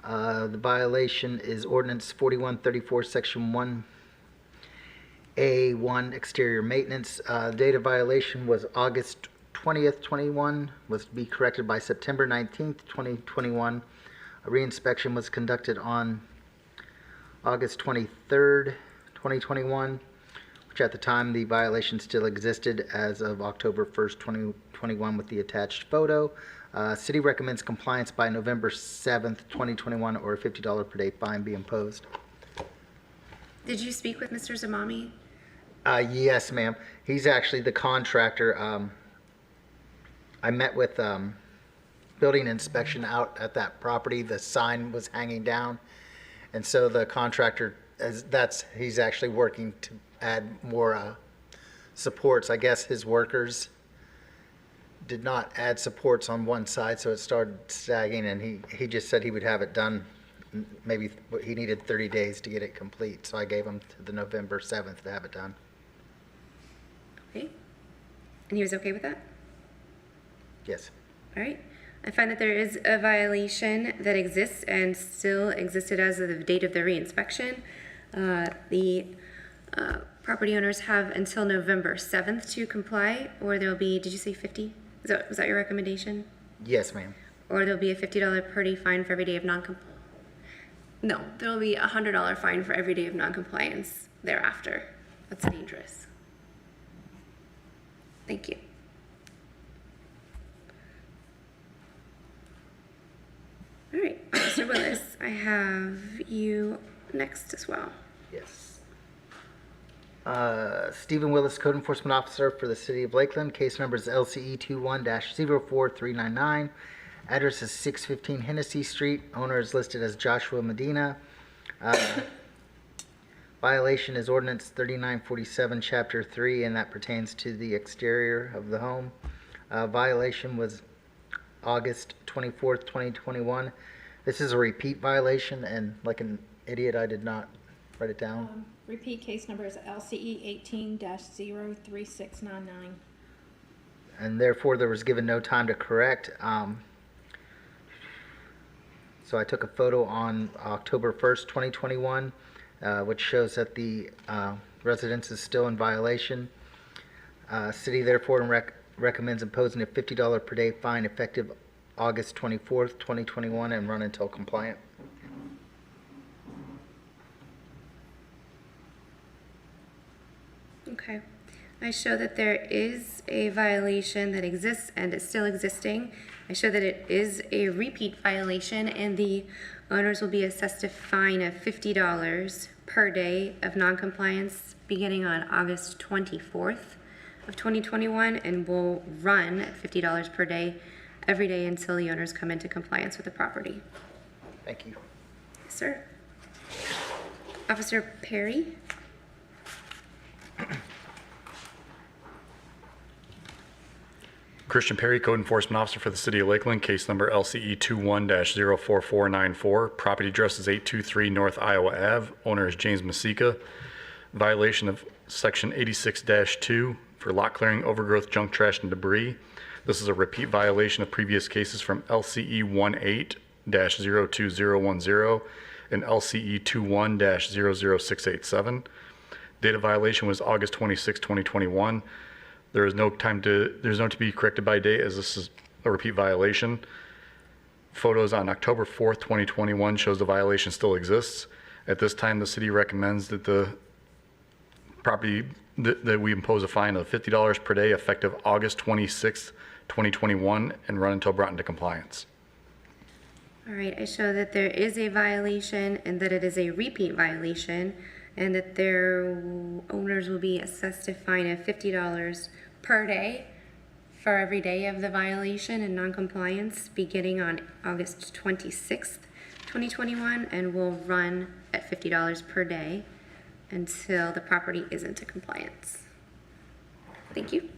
The violation is ordinance 4134, section 1A1, exterior maintenance. Date of violation was August 20th, 21, was to be corrected by September 19th, 2021. A reinspection was conducted on August 23rd, 2021, which at the time the violation still existed as of October 1st, 2021 with the attached photo. City recommends compliance by November 7th, 2021, or a $50 per day fine be imposed. Did you speak with Mr. Zamami? Yes, ma'am. He's actually the contractor. I met with building inspection out at that property. The sign was hanging down, and so the contractor, he's actually working to add more supports. I guess his workers did not add supports on one side, so it started sagging, and he just said he would have it done. Maybe he needed 30 days to get it complete, so I gave him to the November 7th to have it done. Okay. And he was okay with that? Yes. All right. I find that there is a violation that exists and still existed as of the date of the reinspection. The property owners have until November 7th to comply, or there'll be, did you say 50? Was that your recommendation? Yes, ma'am. Or there'll be a $50 per day fine for every day of non-compliance? No, there'll be a $100 fine for every day of non-compliance thereafter. That's dangerous. Thank you. All right, Officer Willis, I have you next as well. Yes. Stephen Willis, Code Enforcement Officer for the City of Lakeland. Case number is LCE 21-04399. Address is 615 Hennessy Street. Owner is listed as Joshua Medina. Violation is ordinance 3947, Chapter 3, and that pertains to the exterior of the home. Violation was August 24th, 2021. This is a repeat violation, and like an idiot, I did not write it down. Repeat case number is LCE 18-03699. And therefore, there was given no time to correct. So I took a photo on October 1st, 2021, which shows that the residence is still in violation. City therefore recommends imposing a $50 per day fine effective August 24th, 2021, and run until compliant. Okay. I show that there is a violation that exists and is still existing. I show that it is a repeat violation and the owners will be assessed a fine of $50 per day of noncompliance beginning on August 24th of 2021 and will run at $50 per day every day until the owners come into compliance with the property. Thank you. Yes, sir. Officer Perry? Christian Perry, Code Enforcement Officer for the City of Lakeland, case number LCE 21-04494. Property address is 823 North Iowa Ave. Owner is James Masika. Violation of Section 86-2 for lot clearing, overgrowth, junk, trash, and debris. This is a repeat violation of previous cases from LCE 18-02010 and LCE 21-00687. Date of violation was August 26, 2021. There's no to be corrected by date as this is a repeat violation. Photos on October 4th, 2021 shows the violation still exists. At this time, the city recommends that the property, that we impose a fine of $50 per day effective August 26th, 2021 and run until brought into compliance. All right, I show that there is a violation and that it is a repeat violation and that their owners will be assessed a fine of $50 per day for every day of the violation and noncompliance beginning on August 26th, 2021 and will run at $50 per day until the property is into compliance. Thank you.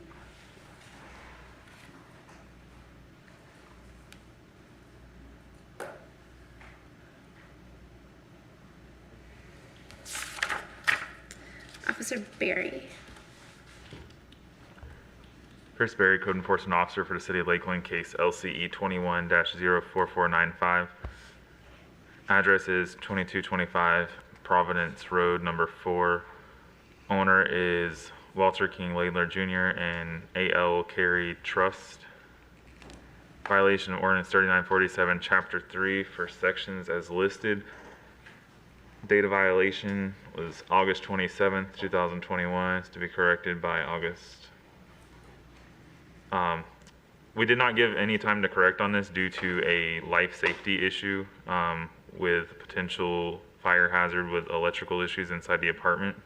Officer Barry. Chris Berry, Code Enforcement Officer for the City of Lakeland, case LCE 21-04495. Address is 2225 Providence Road, number 4. Owner is Walter King Laidler Jr. and A.L. Carey Trust. Violation of Ordinance 3947, Chapter 3 for sections as listed. Date of violation was August 27th, 2021. It's to be corrected by August. We did not give any time to correct on this due to a life safety issue with potential fire hazard with electrical issues inside the apartment.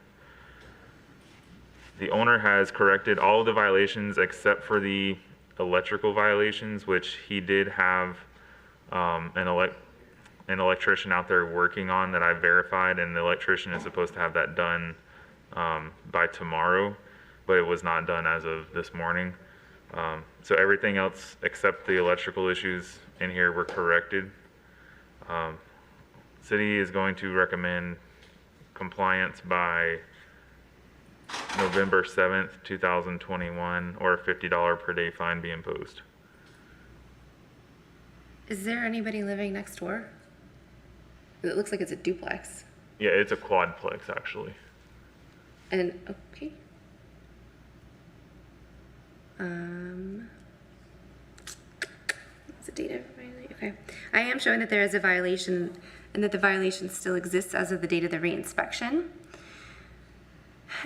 The owner has corrected all of the violations except for the electrical violations, which he did have an electrician out there working on that I verified, and the electrician is supposed to have that done by tomorrow, but it was not done as of this morning. So everything else except the electrical issues in here were corrected. City is going to recommend compliance by November 7th, 2021, or a $50 per day fine be imposed. Is there anybody living next door? It looks like it's a duplex. Yeah, it's a quadplex actually. And, okay. What's the date of violation? Okay. I am showing that there is a violation and that the violation still exists as of the date of the reinspection.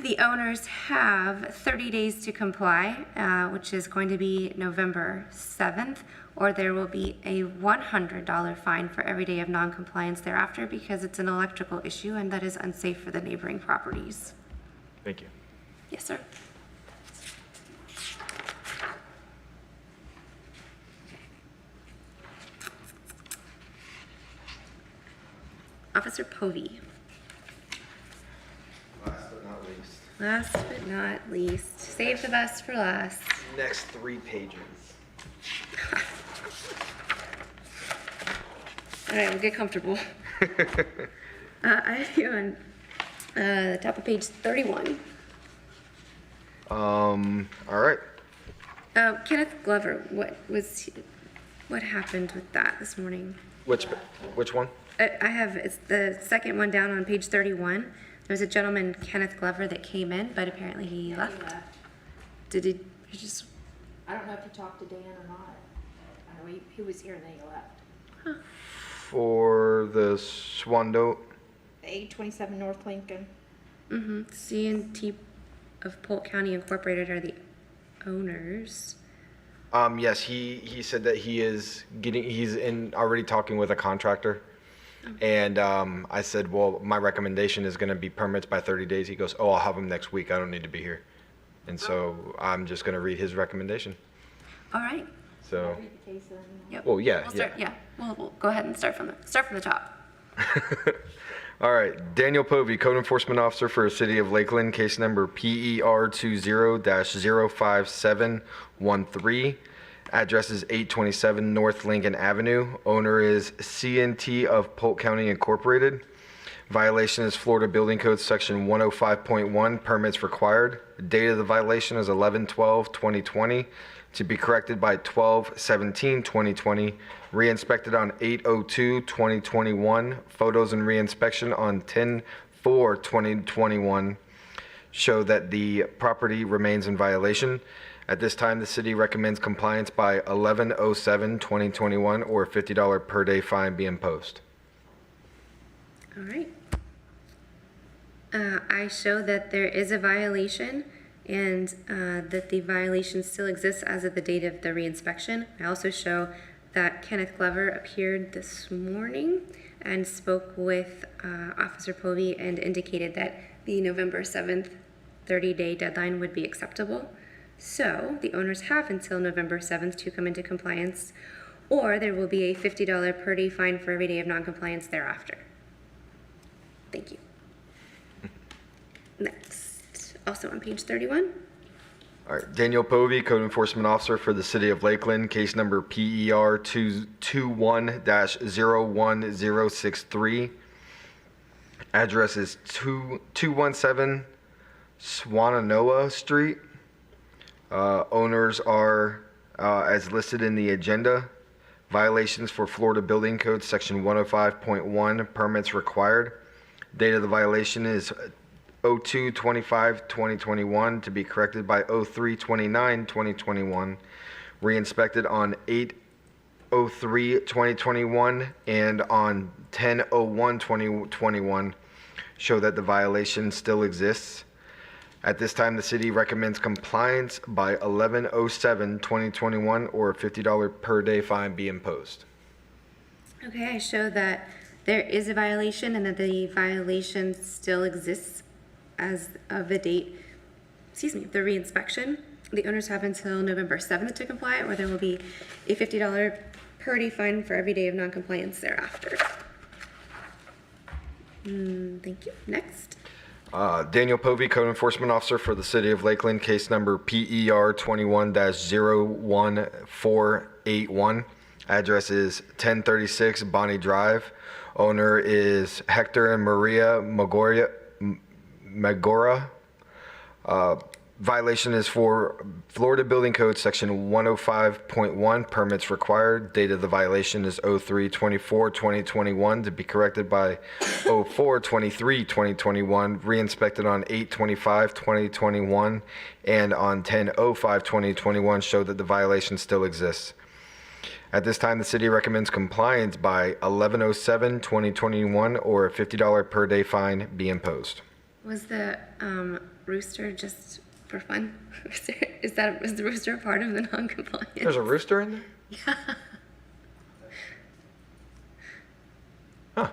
The owners have 30 days to comply, which is going to be November 7th, or there will be a $100 fine for every day of noncompliance thereafter because it's an electrical issue and that is unsafe for the neighboring properties. Thank you. Yes, sir. Officer Povey. Last but not least. Last but not least. Save the best for last. Next 3 pages. All right, we'll get comfortable. I have you on the top of page 31. All right. Kenneth Glover, what happened with that this morning? Which one? I have, it's the second one down on page 31. There was a gentleman, Kenneth Glover, that came in, but apparently he left. Did he just? I don't know if he talked to Dan or not. I know he was here and then he left. Huh. For the Swando. 827 North Lincoln. C&T of Polk County Incorporated are the owners. Yes, he said that he's already talking with a contractor. And I said, well, my recommendation is going to be permits by 30 days. He goes, oh, I'll have them next week. I don't need to be here. And so I'm just going to read his recommendation. All right. So, Yep. well, yeah, We'll start, yeah. We'll go ahead and start from the top. All right, Daniel Povey, Code Enforcement Officer for the City of Lakeland, case number PER 20-05713. Address is 827 North Lincoln Avenue. Owner is CNT of Polk County Incorporated. Violation is Florida Building Code Section 105.1, permits required. Date of the violation is 11/12/2020, to be corrected by 12/17/2020. Re-inspected on 8/02/2021. Photos and re-inspection on 10/4/2021 show that the property remains in violation. At this time, the city recommends compliance by 11/07/2021 or a $50 per day fine be imposed. All right. I show that there is a violation and that the violation still exists as of the date of the reinspection. I also show that Kenneth Glover appeared this morning and spoke with Officer Povey and indicated that the November 7th 30-day deadline would be acceptable. So the owners have until November 7th to come into compliance, or there will be a $50 per day fine for every day of noncompliance thereafter. Thank you. Next, also on page 31. All right, Daniel Povey, Code Enforcement Officer for the City of Lakeland, case number PER 21-01063. Address is 217 Swananoa Street. Owners are as listed in the agenda. Violations for Florida Building Code Section 105.1, permits required. Date of the violation is 02/25/2021, to be corrected by 03/29/2021. Re-inspected on 8/03/2021 and on 10/01/2021 show that the violation still exists. At this time, the city recommends compliance by 11/07/2021 or a $50 per day fine be imposed. Okay, I show that there is a violation and that the violation still exists as of the date, the reinspection. The owners have until November 7th to comply, or there will be a $50 per day fine for every day of noncompliance thereafter. Thank you. Next. Daniel Povey, Code Enforcement Officer for the City of Lakeland, case number PER 21-01481. Address is 1036 Bonnie Drive. Owner is Hector and Maria Magora. Violation is for Florida Building Code Section 105.1, permits required. Date of the violation is 03/24/2021, to be corrected by 04/23/2021. Re-inspected on 8/25/2021 and on 10/05/2021 show that the violation still exists. At this time, the city recommends compliance by 11/07/2021 or a $50 per day fine be imposed. Was the rooster just for fun? Is the rooster part of the non-compliance? There's a rooster in there? Yeah.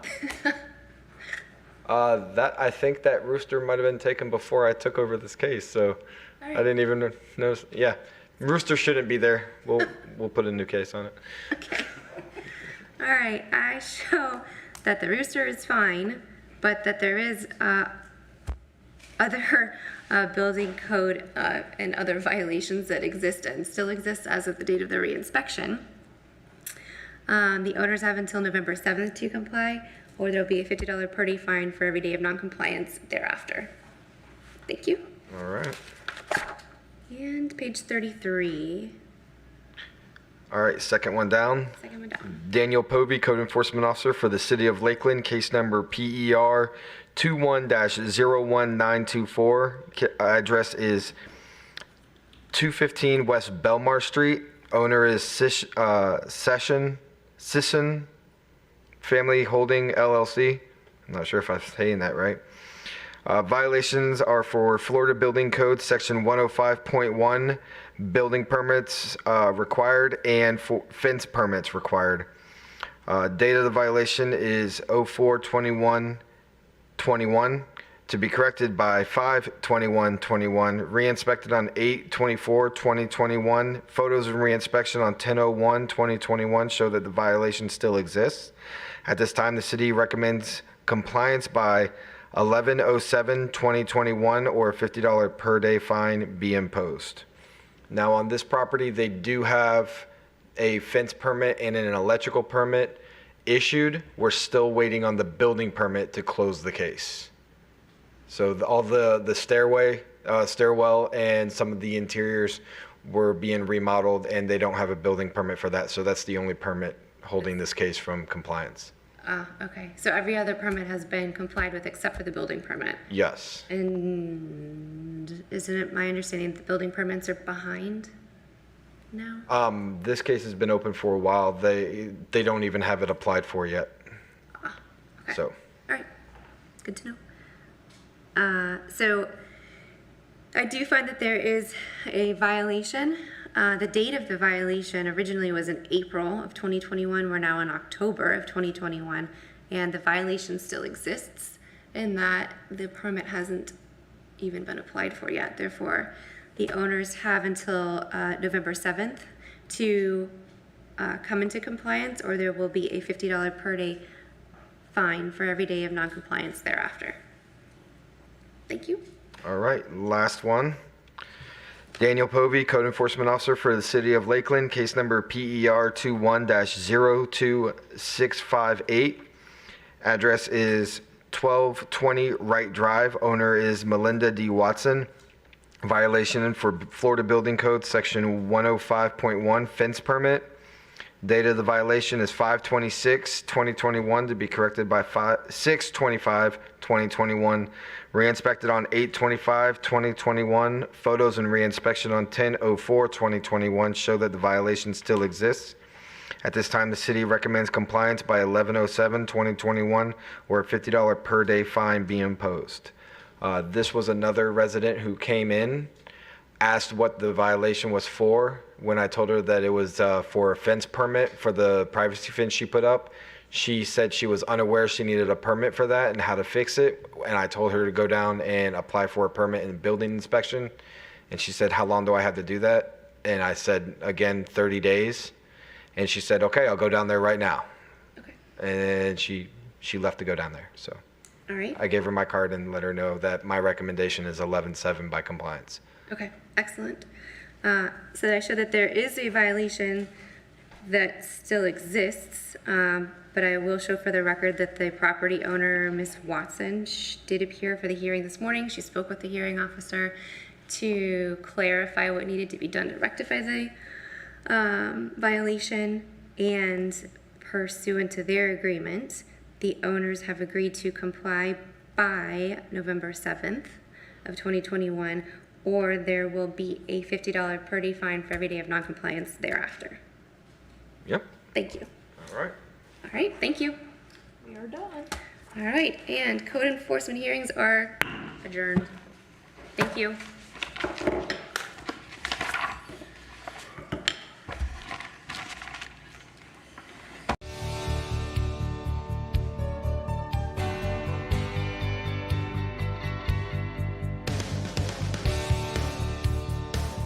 I think that rooster might have been taken before I took over this case, so All right. I didn't even notice. Yeah, rooster shouldn't be there. We'll put a new case on it. Okay. All right. I show that the rooster is fine, but that there is other building code and other violations that exist and still exist as of the date of the reinspection. The owners have until November 7th to comply, or there will be a $50 per day fine for every day of noncompliance thereafter. Thank you. All right. And page 33. All right, second one down. Second one down. Daniel Povey, Code Enforcement Officer for the City of Lakeland, case number PER 21-01924. Address is 215 West Belmar Street. Owner is Sisson Family Holding LLC. I'm not sure if I'm saying that right. Violations are for Florida Building Code, Section 105.1, building permits required and for fence permits required. Date of the violation is 04/21/21, to be corrected by 5/21/21, re-inspected on 8/24/2021. Photos of re-inspection on 10/01/2021 show that the violation still exists. At this time, the city recommends compliance by 11/07/2021 or a $50 per day fine be imposed. Now on this property, they do have a fence permit and an electrical permit issued. We're still waiting on the building permit to close the case. So all the stairwell and some of the interiors were being remodeled and they don't have a building permit for that. So that's the only permit holding this case from compliance. Okay. So every other permit has been complied with except for the building permit. Yes. And isn't it my understanding that the building permits are behind now? This case has been open for a while. They don't even have it applied for yet. Okay. So. All right. Good to know. So I do find that there is a violation. The date of the violation originally was in April of 2021. We're now in October of 2021, and the violation still exists in that the permit hasn't even been applied for yet. Therefore, the owners have until November 7th to come into compliance, or there will be a $50 per day fine for every day of noncompliance thereafter. Thank you. All right, last one. Daniel Povey, Code Enforcement Officer for the City of Lakeland, case number PER 21-02658. Address is 1220 Wright Drive. Owner is Melinda D. Watson. Violation for Florida Building Code, Section 105.1, fence permit. Date of the violation is 5/26/2021, to be corrected by 6/25/2021. Re-inspected on 8/25/2021. Photos and re-inspection on 10/04/2021 show that the violation still exists. At this time, the city recommends compliance by 11/07/2021 or a $50 per day fine be imposed. This was another resident who came in, asked what the violation was for. When I told her that it was for a fence permit for the privacy fence she put up, she said she was unaware she needed a permit for that and how to fix it. And I told her to go down and apply for a permit and building inspection. And she said, how long do I have to do that? And I said, again, 30 days. And she said, okay, I'll go down there right now. Okay. And she left to go down there. So All right. I gave her my card and let her know that my recommendation is 11/7 by compliance. Okay, excellent. So I show that there is a violation that still exists, but I will show for the record that the property owner, Ms. Watson, did appear for the hearing this morning. She spoke with the hearing officer to clarify what needed to be done to rectify the violation, and pursuant to their agreement, the owners have agreed to comply by November 7th of 2021, or there will be a $50 per day fine for every day of noncompliance thereafter. Yep. Thank you. All right. All right, thank you. We are done. All right, and code enforcement hearings are adjourned. Thank you.